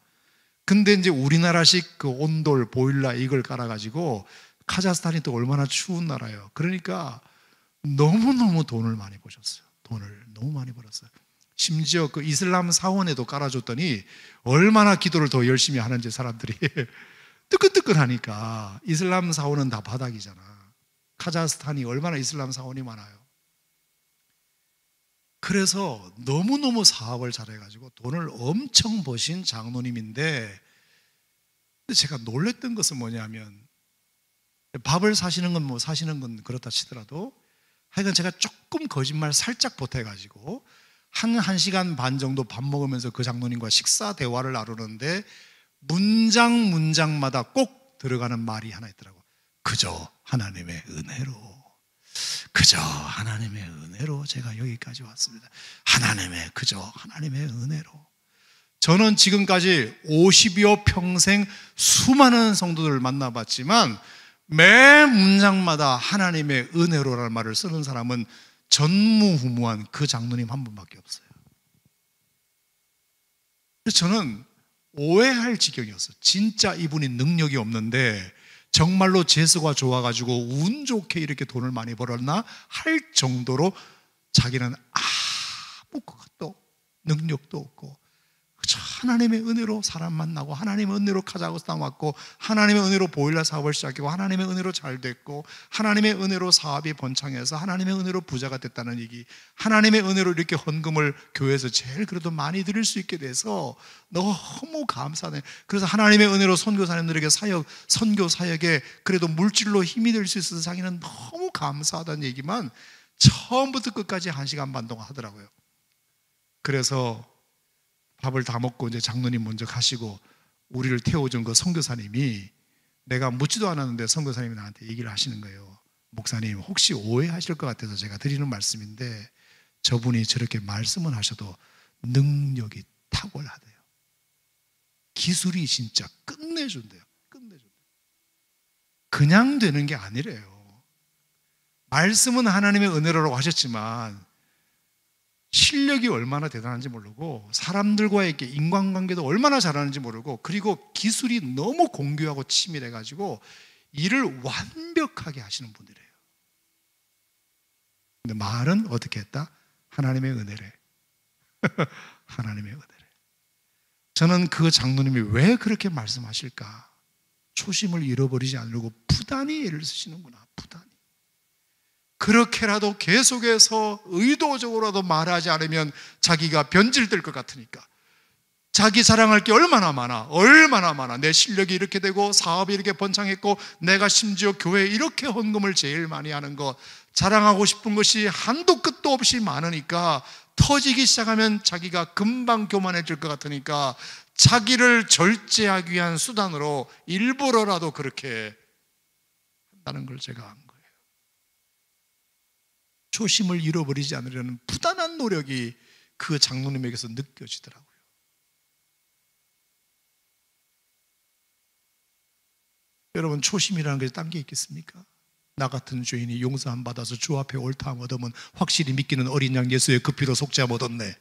Speaker 1: 근데 이제 우리나라식 그 온돌 보일러 이걸 깔아가지고 카자흐스탄이 또 얼마나 추운 나라예요. 그러니까 너무너무 돈을 많이 버셨어요. 돈을 너무 많이 벌었어요. 심지어 그 이슬람 사원에도 깔아줬더니 얼마나 기도를 더 열심히 하는지 사람들이 뜨끈뜨끈하니까. 이슬람 사원은 다 바닥이잖아. 카자흐스탄이 얼마나 이슬람 사원이 많아요. 그래서 너무너무 사업을 잘해가지고 돈을 엄청 버신 장로님인데, 제가 놀랬던 것은 뭐냐면, 밥을 사시는 건 사시는 건 그렇다 치더라도 하여간 제가 조금 거짓말 살짝 보태가지고 한 1시간 반 정도 밥 먹으면서 그 장로님과 식사 대화를 나누는데 문장마다 꼭 들어가는 말이 하나 있더라고. 그저 하나님의 은혜로, 그저 하나님의 은혜로 제가 여기까지 왔습니다. 그저 하나님의 은혜로. 저는 지금까지 50여 평생 수많은 성도들을 만나봤지만 매 문장마다 하나님의 은혜로라는 말을 쓰는 사람은 전무후무한 그 장로님 한 분밖에 없어요. 그래서 저는 오해할 지경이었어요. 진짜 이분이 능력이 없는데 정말로 재수가 좋아가지고 운 좋게 이렇게 돈을 많이 벌었나 할 정도로 자기는 아무것도 능력도 없고 그저 하나님의 은혜로 사람 만나고 하나님의 은혜로 카자흐스탄 왔고 하나님의 은혜로 보일러 사업을 시작했고 하나님의 은혜로 잘 됐고 하나님의 은혜로 사업이 번창해서 하나님의 은혜로 부자가 됐다는 얘기, 하나님의 은혜로 이렇게 헌금을 교회에서 제일 그래도 많이 드릴 수 있게 돼서 너무 감사하네. 그래서 하나님의 은혜로 선교사님들에게 선교 사역에 그래도 물질로 힘이 될 수 있어서 자기는 너무 감사하다는 얘기만 처음부터 끝까지 1시간 반 동안 하더라고요. 그래서 밥을 다 먹고 이제 장로님 먼저 가시고 우리를 태워준 그 선교사님이, 내가 묻지도 않았는데 선교사님이 나한테 얘기를 하시는 거예요. 목사님, 혹시 오해하실 것 같아서 제가 드리는 말씀인데 저분이 저렇게 말씀은 하셔도 능력이 탁월하대요. 기술이 진짜 끝내준대요. 그냥 되는 게 아니래요. 말씀은 하나님의 은혜로라고 하셨지만 실력이 얼마나 대단한지 모르고 사람들과의 인간관계도 얼마나 잘하는지 모르고, 그리고 기술이 너무 공교하고 치밀해가지고 일을 완벽하게 하시는 분이래요. 근데 말은 어떻게 했다? 하나님의 은혜래. 하나님의 은혜래. 저는 그 장로님이 왜 그렇게 말씀하실까? 초심을 잃어버리지 않으려고 부단히 애를 쓰시는구나. 부단히. 그렇게라도 계속해서 의도적으로라도 말하지 않으면 자기가 변질될 것 같으니까. 자기 자랑할 게 얼마나 많아. 내 실력이 이렇게 되고 사업이 이렇게 번창했고 내가 심지어 교회에 이렇게 헌금을 제일 많이 하는 것, 자랑하고 싶은 것이 한도 끝도 없이 많으니까 터지기 시작하면 자기가 금방 교만해질 것 같으니까 자기를 절제하기 위한 수단으로 일부러라도 그렇게 한다는 걸 제가 안 거예요. 초심을 잃어버리지 않으려는 부단한 노력이 그 장로님에게서 느껴지더라고요. 여러분, 초심이라는 것이 딴 게 있겠습니까? 나 같은 죄인이 용서함 받아서 주 앞에 옳다함 얻으면 확실히 믿기는 어린 양 예수의 그 피로 속죄함 얻었네.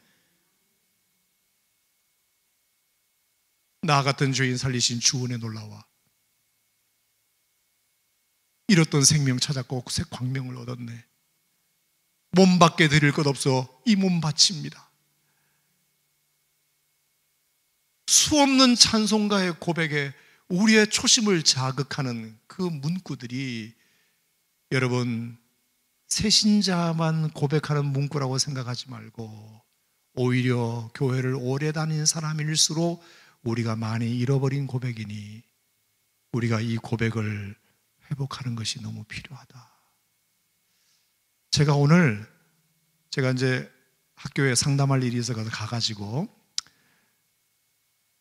Speaker 1: 나 같은 죄인 살리신 주 은혜 놀라워. 잃었던 생명 찾았고 새 광명을 얻었네. 몸밖에 드릴 것 없어 이 몸 바칩니다. 수없는 찬송가의 고백에 우리의 초심을 자극하는 그 문구들이 여러분 새신자만 고백하는 문구라고 생각하지 말고 오히려 교회를 오래 다닌 사람일수록 우리가 많이 잃어버린 고백이니 우리가 이 고백을 회복하는 것이 너무 필요하다. 제가 이제 학교에 상담할 일이 있어서 가가지고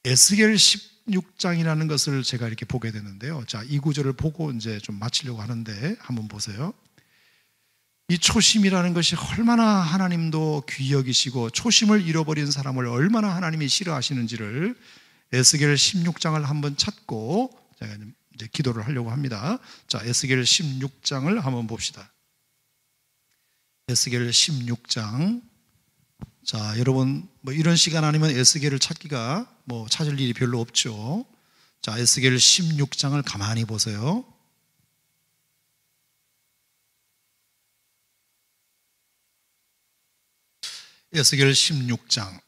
Speaker 1: 에스겔 16장이라는 것을 제가 이렇게 보게 되는데요. 자, 이 구절을 보고 이제 좀 마치려고 하는데 한번 보세요. 이 초심이라는 것이 얼마나 하나님도 귀히 여기시고 초심을 잃어버린 사람을 얼마나 하나님이 싫어하시는지를 에스겔 16장을 한번 찾고 제가 이제 기도를 하려고 합니다. 자, 에스겔 16장을 한번 봅시다. 에스겔 16장. 자, 여러분 뭐 이런 시간 아니면 에스겔을 찾기가 뭐 찾을 일이 별로 없죠. 자, 에스겔 16장을 가만히 보세요. 에스겔 16장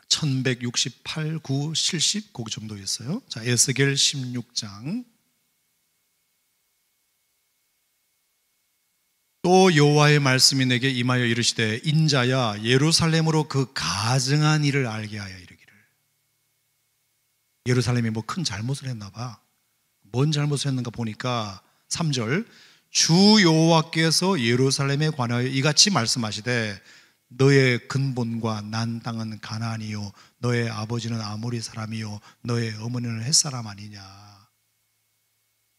Speaker 1: 1168, 9, 70 그 정도 있어요. 자, 에스겔 16장. 또 여호와의 말씀이 내게 임하여 이르시되 인자야 예루살렘으로 그 가증한 일을 알게 하여 이르기를. 예루살렘이 뭐 큰 잘못을 했나 봐. 뭔 잘못을 했는가 보니까 3절 주 여호와께서 예루살렘에 관하여 이같이 말씀하시되 너의 근본과 난 땅은 가나안이요 너의 아버지는 아모리 사람이요 너의 어머니는 햇사람 아니냐.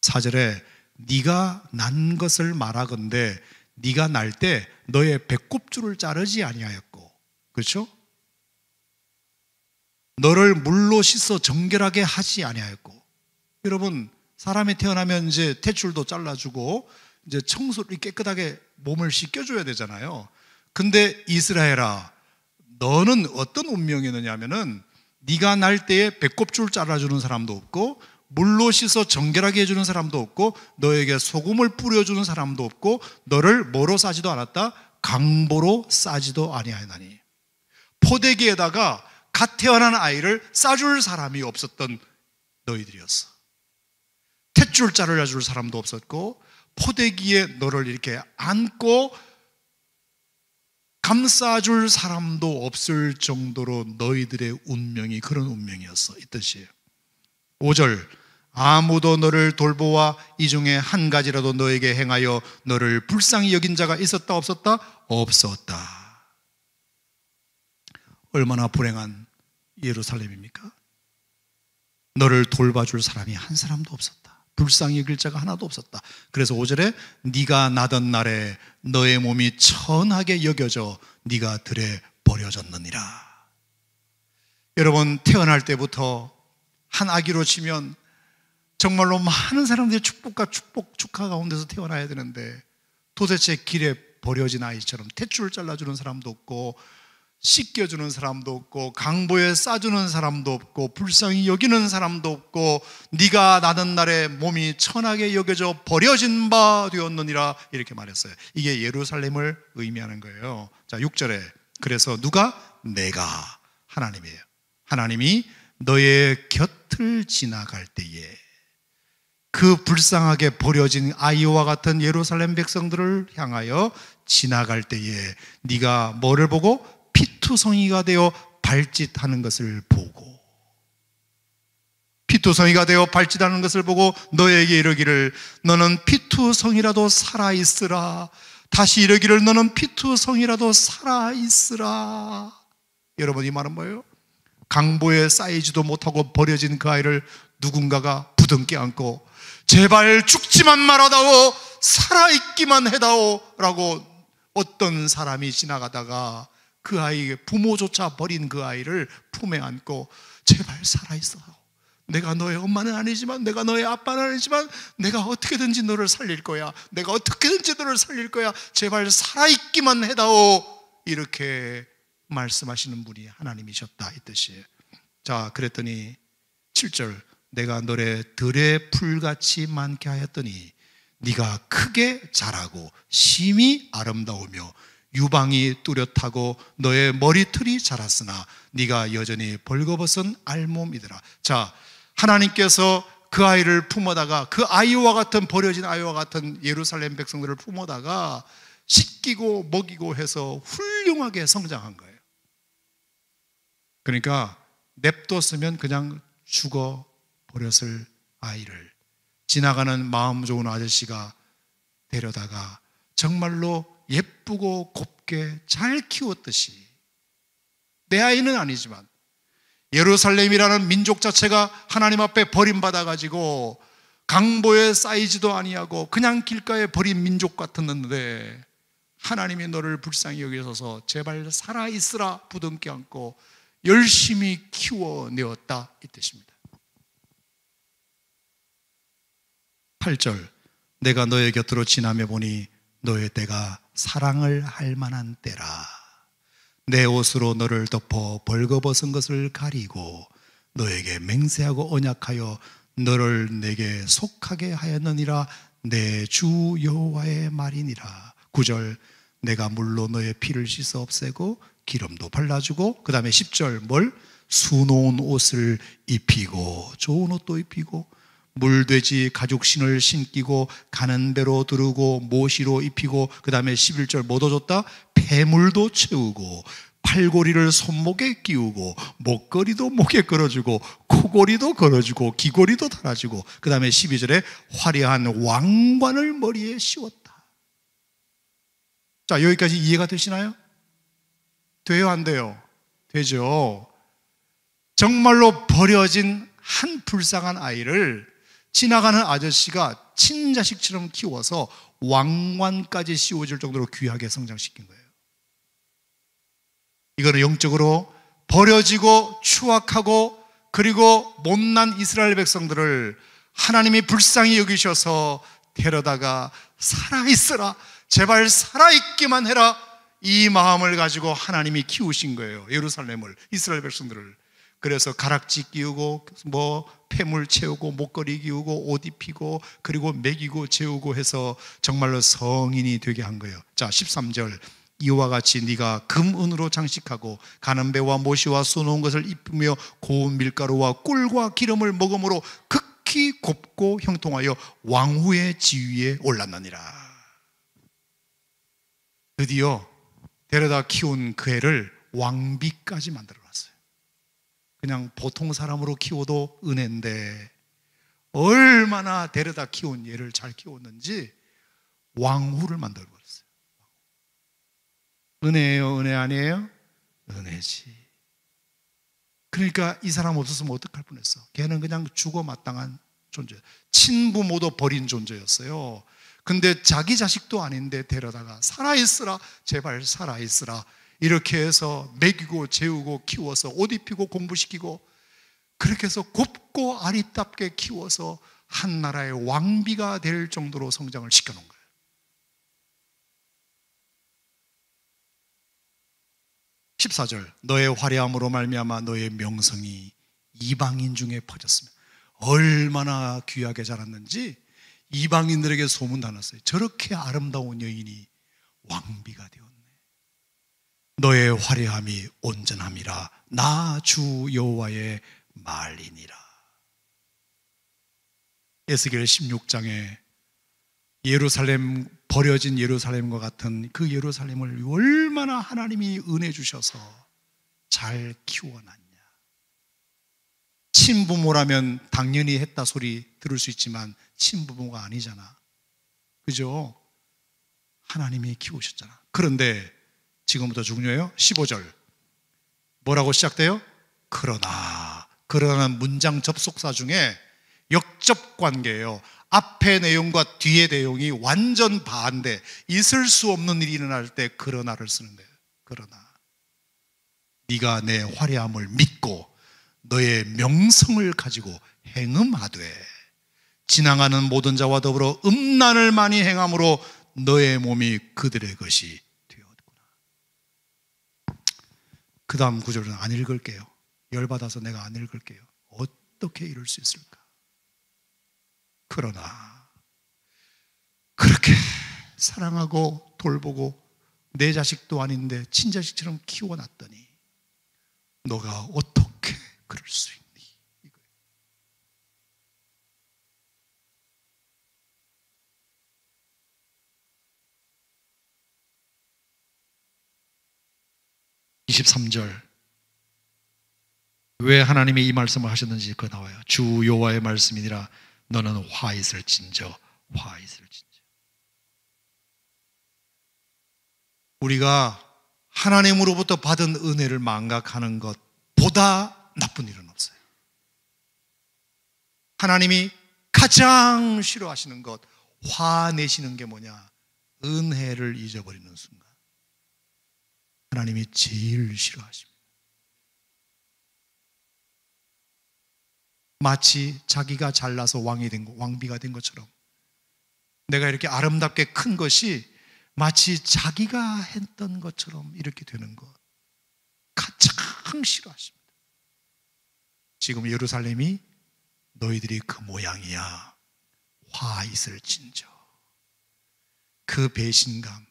Speaker 1: 4절에 네가 난 것을 말하건대 네가 날 때 너의 배꼽줄을 자르지 아니하였고, 그렇죠? 너를 물로 씻어 정결하게 하지 아니하였고. 여러분 사람이 태어나면 이제 탯줄도 잘라주고 이제 청소를 깨끗하게 몸을 씻겨줘야 되잖아요. 근데 이스라엘아 너는 어떤 운명이었느냐 하면은 네가 날 때에 배꼽줄 잘라주는 사람도 없고 물로 씻어 정결하게 해주는 사람도 없고 너에게 소금을 뿌려주는 사람도 없고 너를 뭐로 싸지도 않았다? 강보로 싸지도 아니하였나니. 포대기에다가 갓 태어난 아이를 싸줄 사람이 없었던 너희들이었어. 탯줄 자르줄 사람도 없었고 포대기에 너를 이렇게 안고 감싸줄 사람도 없을 정도로 너희들의 운명이 그런 운명이었어. 이 뜻이에요. 5절 아무도 너를 돌보아 이 중에 한 가지라도 너에게 행하여 너를 불쌍히 여긴 자가 있었다 없었다? 없었다. 얼마나 불행한 예루살렘입니까? 너를 돌봐줄 사람이 한 사람도 없었다. 불쌍히 여길 자가 하나도 없었다. 그래서 5절에 네가 나던 날에 너의 몸이 천하게 여겨져 네가 들에 버려졌느니라. 여러분 태어날 때부터 한 아기로 치면 정말로 많은 사람들이 축복과 축하 가운데서 태어나야 되는데 도대체 길에 버려진 아이처럼 탯줄 잘라주는 사람도 없고 씻겨주는 사람도 없고 강보에 싸주는 사람도 없고 불쌍히 여기는 사람도 없고 네가 나던 날에 몸이 천하게 여겨져 버려진 바 되었느니라 이렇게 말했어요. 이게 예루살렘을 의미하는 거예요. 자 6절에 그래서 누가? 내가 하나님이에요. 하나님이 너의 곁을 지나갈 때에 그 불쌍하게 버려진 아이와 같은 예루살렘 백성들을 향하여 지나갈 때에 네가 뭐를 보고? 피투성이가 되어 발짓하는 것을 보고 피투성이가 되어 발짓하는 것을 보고 너에게 이르기를 너는 피투성이라도 살아있으라. 다시 이르기를 너는 피투성이라도 살아있으라. 여러분 이 말은 뭐예요? 강보에 쌓이지도 못하고 버려진 그 아이를 누군가가 부둥켜 안고 제발 죽지만 말아다오 살아있기만 해다오 라고 어떤 사람이 지나가다가 그 아이 부모조차 버린 그 아이를 품에 안고 제발 살아있어. 내가 너의 엄마는 아니지만 내가 너의 아빠는 아니지만 내가 어떻게든지 너를 살릴 거야. 내가 어떻게든지 너를 살릴 거야. 제발 살아있기만 해다오. 이렇게 말씀하시는 분이 하나님이셨다 이 뜻이에요. 자 그랬더니 7절 내가 너를 들의 풀같이 많게 하였더니 네가 크게 자라고 심히 아름다우며 유방이 뚜렷하고 너의 머리털이 자랐으나 네가 여전히 벌거벗은 알몸이더라. 자, 하나님께서 그 아이를 품어다가, 그 아이와 같은, 버려진 아이와 같은 예루살렘 백성들을 품어다가 씻기고 먹이고 해서 훌륭하게 성장한 거예요. 그러니까 냅뒀으면 그냥 죽어버렸을 아이를 지나가는 마음 좋은 아저씨가 데려다가 정말로 예쁘고 곱게 잘 키웠듯이, 내 아이는 아니지만 예루살렘이라는 민족 자체가 하나님 앞에 버림받아가지고 강보에 쌓이지도 아니하고 그냥 길가에 버린 민족 같았는데 하나님이 너를 불쌍히 여기셔서 제발 살아있으라 부둥켜 안고 열심히 키워내었다, 이 뜻입니다. 8절, 내가 너의 곁으로 지나며 보니 너의 때가 사랑을 할 만한 때라. 내 옷으로 너를 덮어 벌거벗은 것을 가리고 너에게 맹세하고 언약하여 너를 내게 속하게 하였느니라. 내 주 여호와의 말이니라. 9절, 내가 물로 너의 피를 씻어 없애고 기름도 발라주고, 그 다음에 10절 뭘? 수놓은 옷을 입히고 좋은 옷도 입히고 물돼지 가죽신을 신기고 가는 대로 두르고 모시로 입히고, 그 다음에 11절 뭐 더 줬다? 폐물도 채우고 팔고리를 손목에 끼우고 목걸이도 목에 걸어주고 코고리도 걸어주고 귀고리도 달아주고, 그 다음에 12절에 화려한 왕관을 머리에 씌웠다. 자, 여기까지 이해가 되시나요? 돼요, 안 돼요? 되죠. 정말로 버려진 한 불쌍한 아이를 지나가는 아저씨가 친자식처럼 키워서 왕관까지 씌워줄 정도로 귀하게 성장시킨 거예요. 이거는 영적으로 버려지고 추악하고 그리고 못난 이스라엘 백성들을 하나님이 불쌍히 여기셔서 데려다가 살아있어라, 제발 살아있기만 해라, 이 마음을 가지고 하나님이 키우신 거예요. 예루살렘을, 이스라엘 백성들을. 그래서 가락지 끼우고 뭐 폐물 채우고 목걸이 끼우고 옷 입히고 그리고 먹이고 재우고 해서 정말로 성인이 되게 한 거예요. 자, 13절, 이와 같이 네가 금은으로 장식하고 가는 배와 모시와 수놓은 것을 입으며 고운 밀가루와 꿀과 기름을 먹음으로 극히 곱고 형통하여 왕후의 지위에 올랐느니라. 드디어 데려다 키운 그 애를 왕비까지 만들어놨어요. 그냥 보통 사람으로 키워도 은혜인데 얼마나 데려다 키운 얘를 잘 키웠는지 왕후를 만들어버렸어요. 은혜예요, 은혜 아니에요? 은혜지. 그러니까 이 사람 없었으면 어떡할 뻔했어. 걔는 그냥 죽어 마땅한 존재, 친부모도 버린 존재였어요. 근데 자기 자식도 아닌데 데려다가 살아있으라, 제발 살아있으라, 이렇게 해서 먹이고 재우고 키워서 옷 입히고 공부시키고 그렇게 해서 곱고 아리답게 키워서 한 나라의 왕비가 될 정도로 성장을 시켜놓은 거예요. 14절, 너의 화려함으로 말미암아 너의 명성이 이방인 중에 퍼졌으며, 얼마나 귀하게 자랐는지 이방인들에게 소문다 났어요. 저렇게 아름다운 여인이 왕비가 되었네. 너의 화려함이 온전함이라. 나 주 여호와의 말이니라. 에스겔 16장에 예루살렘, 버려진 예루살렘과 같은 그 예루살렘을 얼마나 하나님이 은혜 주셔서 잘 키워놨냐. 친부모라면 당연히 했다 소리 들을 수 있지만 친부모가 아니잖아. 그죠? 하나님이 키우셨잖아. 그런데 지금부터 중요해요. 15절 뭐라고 시작돼요? 그러나 문장 접속사 중에 역접 관계예요. 앞의 내용과 뒤의 내용이 완전 반대, 있을 수 없는 일이 일어날 때 그러나를 쓰는 거예요. 그러나 네가 내 화려함을 믿고 너의 명성을 가지고 행음하되 지나가는 모든 자와 더불어 음란을 많이 행함으로 너의 몸이 그들의 것이 되었구나. 그 다음 구절은 안 읽을게요. 열받아서 내가 안 읽을게요. 어떻게 이럴 수 있을까? 그러나 그렇게 사랑하고 돌보고 내 자식도 아닌데 친자식처럼 키워놨더니 너가 어떻게 그럴 수 있니? 이거예요. (23절) 왜 하나님이 이 말씀을 하셨는지 그 나와요. 주 여호와의 말씀이니라 너는 화 있을진저 화 있을진저. 우리가 하나님으로부터 받은 은혜를 망각하는 것보다 나쁜 일은 없어요. 하나님이 가장 싫어하시는 것, 화내시는 게 뭐냐? 은혜를 잊어버리는 순간. 하나님이 제일 싫어하십니다. 마치 자기가 잘나서 왕비가 된 것처럼 내가 이렇게 아름답게 큰 것이 마치 자기가 했던 것처럼 이렇게 되는 것 가장 싫어하십니다. 지금 예루살렘이 너희들이 그 모양이야. 화 있을진저. 그 배신감,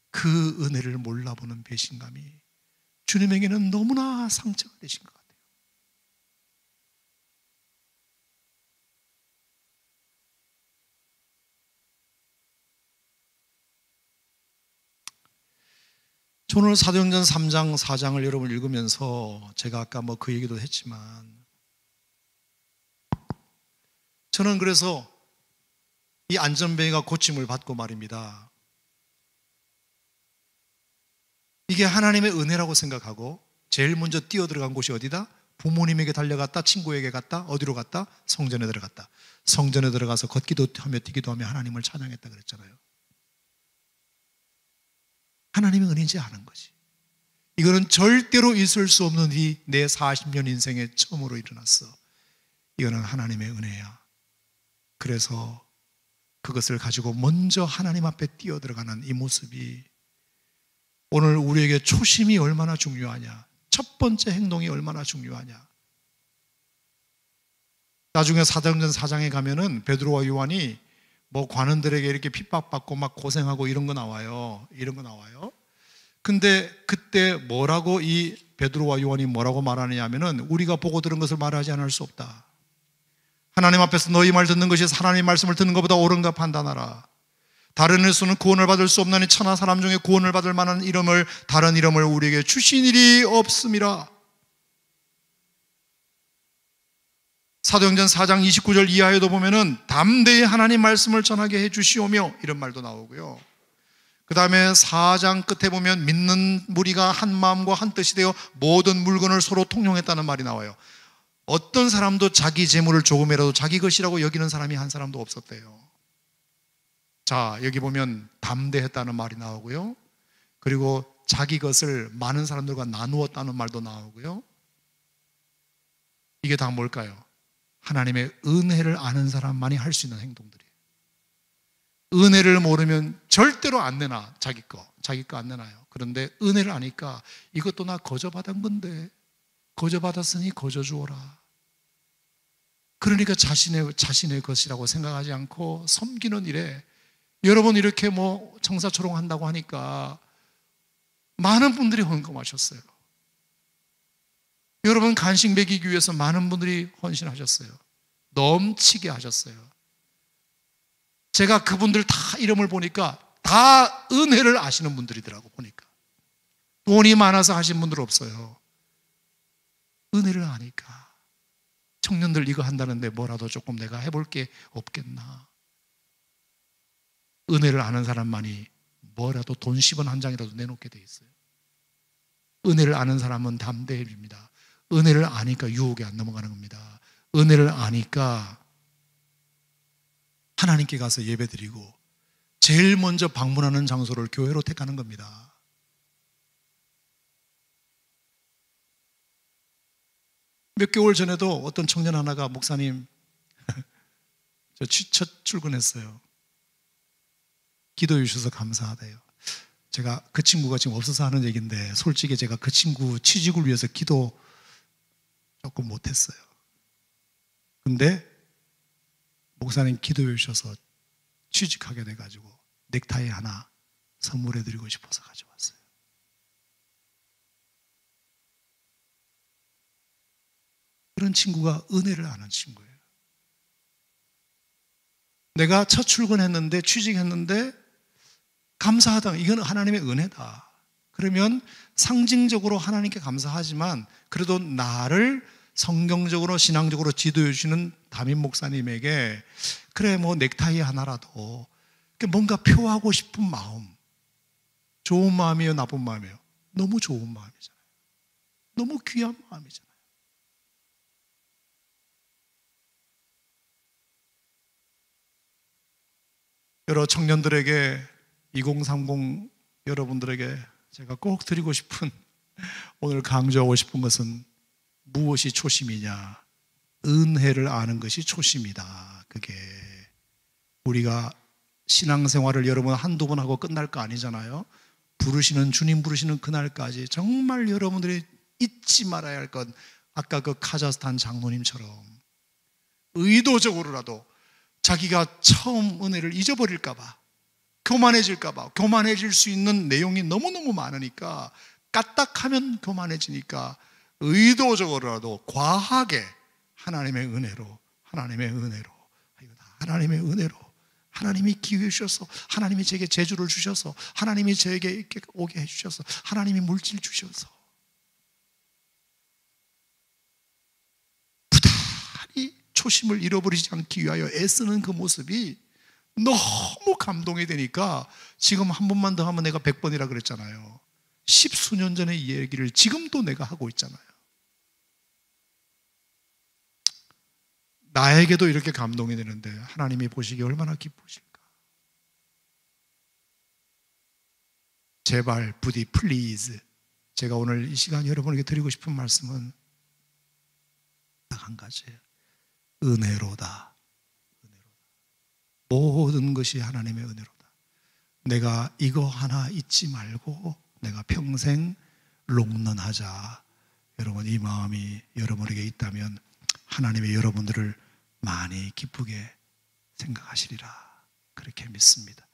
Speaker 1: 그 은혜를 몰라보는 배신감이 주님에게는 너무나 상처가 되신 것 같아요. 오늘 사도행전 3장 4장을 여러분 읽으면서 제가 아까 그 얘기도 했지만 저는 그래서 이 안전뱅이가 고침을 받고 말입니다. 이게 하나님의 은혜라고 생각하고 제일 먼저 뛰어들어간 곳이 어디다? 부모님에게 달려갔다, 친구에게 갔다, 어디로 갔다? 성전에 들어갔다. 성전에 들어가서 걷기도 하며 뛰기도 하며 하나님을 찬양했다 그랬잖아요. 하나님의 은혜인지 아는 거지. 이거는 절대로 있을 수 없는 일이 내 40년 인생에 처음으로 일어났어. 이거는 하나님의 은혜야. 그래서 그것을 가지고 먼저 하나님 앞에 뛰어들어가는 이 모습이 오늘 우리에게 초심이 얼마나 중요하냐, 첫 번째 행동이 얼마나 중요하냐. 나중에 사도행전 4장에 가면은 베드로와 요한이 관원들에게 이렇게 핍박받고 막 고생하고 이런 거 나와요. 근데 그때 뭐라고 이 베드로와 요한이 뭐라고 말하느냐 하면은 우리가 보고 들은 것을 말하지 않을 수 없다. 하나님 앞에서 너희 말 듣는 것이 하나님의 말씀을 듣는 것보다 옳은가 판단하라. 다른 일수는 구원을 받을 수 없나니 천하 사람 중에 구원을 받을 만한 다른 이름을 우리에게 주신 일이 없음이라. 사도행전 4장 29절 이하에도 보면은 담대히 하나님 말씀을 전하게 해주시오며 이런 말도 나오고요. 그 다음에 4장 끝에 보면 믿는 무리가 한 마음과 한 뜻이 되어 모든 물건을 서로 통용했다는 말이 나와요. 어떤 사람도 자기 재물을 조금이라도 자기 것이라고 여기는 사람이 한 사람도 없었대요. 자, 여기 보면 담대했다는 말이 나오고요. 그리고 자기 것을 많은 사람들과 나누었다는 말도 나오고요. 이게 다 뭘까요? 하나님의 은혜를 아는 사람만이 할 수 있는 행동들이에요. 은혜를 모르면 절대로 안 내놔. 자기 거 안 내놔요. 그런데 은혜를 아니까 이것도 나 거저 받은 건데 거저 받았으니 거저 주어라. 그러니까 자신의 것이라고 생각하지 않고 섬기는 일에 여러분 이렇게 청사초롱한다고 하니까 많은 분들이 헌금하셨어요. 여러분 간식 먹이기 위해서 많은 분들이 헌신하셨어요. 넘치게 하셨어요. 제가 그분들 다 이름을 보니까 다 은혜를 아시는 분들이더라고. 보니까 돈이 많아서 하신 분들 없어요. 은혜를 아니까. 청년들 이거 한다는데 뭐라도 조금 내가 해볼 게 없겠나. 은혜를 아는 사람만이 뭐라도 돈 10원 한 장이라도 내놓게 돼 있어요. 은혜를 아는 사람은 담대해집니다. 은혜를 아니까 유혹에 안 넘어가는 겁니다. 은혜를 아니까 하나님께 가서 예배드리고 제일 먼저 방문하는 장소를 교회로 택하는 겁니다. 몇 개월 전에도 어떤 청년 하나가 목사님 저 첫 출근했어요. 기도해 주셔서 감사하대요. 제가 그 친구가 지금 없어서 하는 얘기인데 솔직히 제가 그 친구 취직을 위해서 기도 조금 못했어요. 근데 목사님 기도해 주셔서 취직하게 돼가지고 넥타이 하나 선물해 드리고 싶어서 가져왔어요. 그런 친구가 은혜를 아는 친구예요. 내가 첫 출근했는데, 취직했는데 감사하다. 이건 하나님의 은혜다. 그러면 상징적으로 하나님께 감사하지만 그래도 나를 성경적으로 신앙적으로 지도해 주시는 담임 목사님에게 그래 뭐 넥타이 하나라도 뭔가 표하고 싶은 마음, 좋은 마음이에요, 나쁜 마음이에요? 너무 좋은 마음이잖아요. 너무 귀한 마음이잖아요. 여러 청년들에게, 2030 여러분들에게 제가 꼭 드리고 싶은, 오늘 강조하고 싶은 것은 무엇이 초심이냐? 은혜를 아는 것이 초심이다. 그게 우리가 신앙생활을 여러분 한두 번 하고 끝날 거 아니잖아요. 주님 부르시는 그날까지 정말 여러분들이 잊지 말아야 할 것, 아까 그 카자흐스탄 장로님처럼 의도적으로라도 자기가 처음 은혜를 잊어버릴까 봐, 교만해질까 봐, 교만해질 수 있는 내용이 너무너무 많으니까, 까딱하면 교만해지니까 의도적으로라도 과하게 하나님의 은혜로, 하나님의 은혜로, 이거 다 하나님의 은혜로, 하나님이 기회 주셔서, 하나님이 제게 재주를 주셔서, 하나님이 제게 이렇게 오게 해주셔서, 하나님이 물질 주셔서 부단히 초심을 잃어버리지 않기 위하여 애쓰는 그 모습이 너무 감동이 되니까, 지금 한 번만 더 하면 내가 100번이라 그랬잖아요. 10수년 전의 이 얘기를 지금도 내가 하고 있잖아요. 나에게도 이렇게 감동이 되는데 하나님이 보시기에 얼마나 기쁘실까. 제발 부디 플리즈, 제가 오늘 이 시간 여러분에게 드리고 싶은 말씀은 딱 한 가지예요. 은혜로다. 모든 것이 하나님의 은혜로다. 내가 이거 하나 잊지 말고 내가 평생 롱런하자. 여러분, 이 마음이 여러분에게 있다면 하나님의 여러분들을 많이 기쁘게 생각하시리라, 그렇게 믿습니다.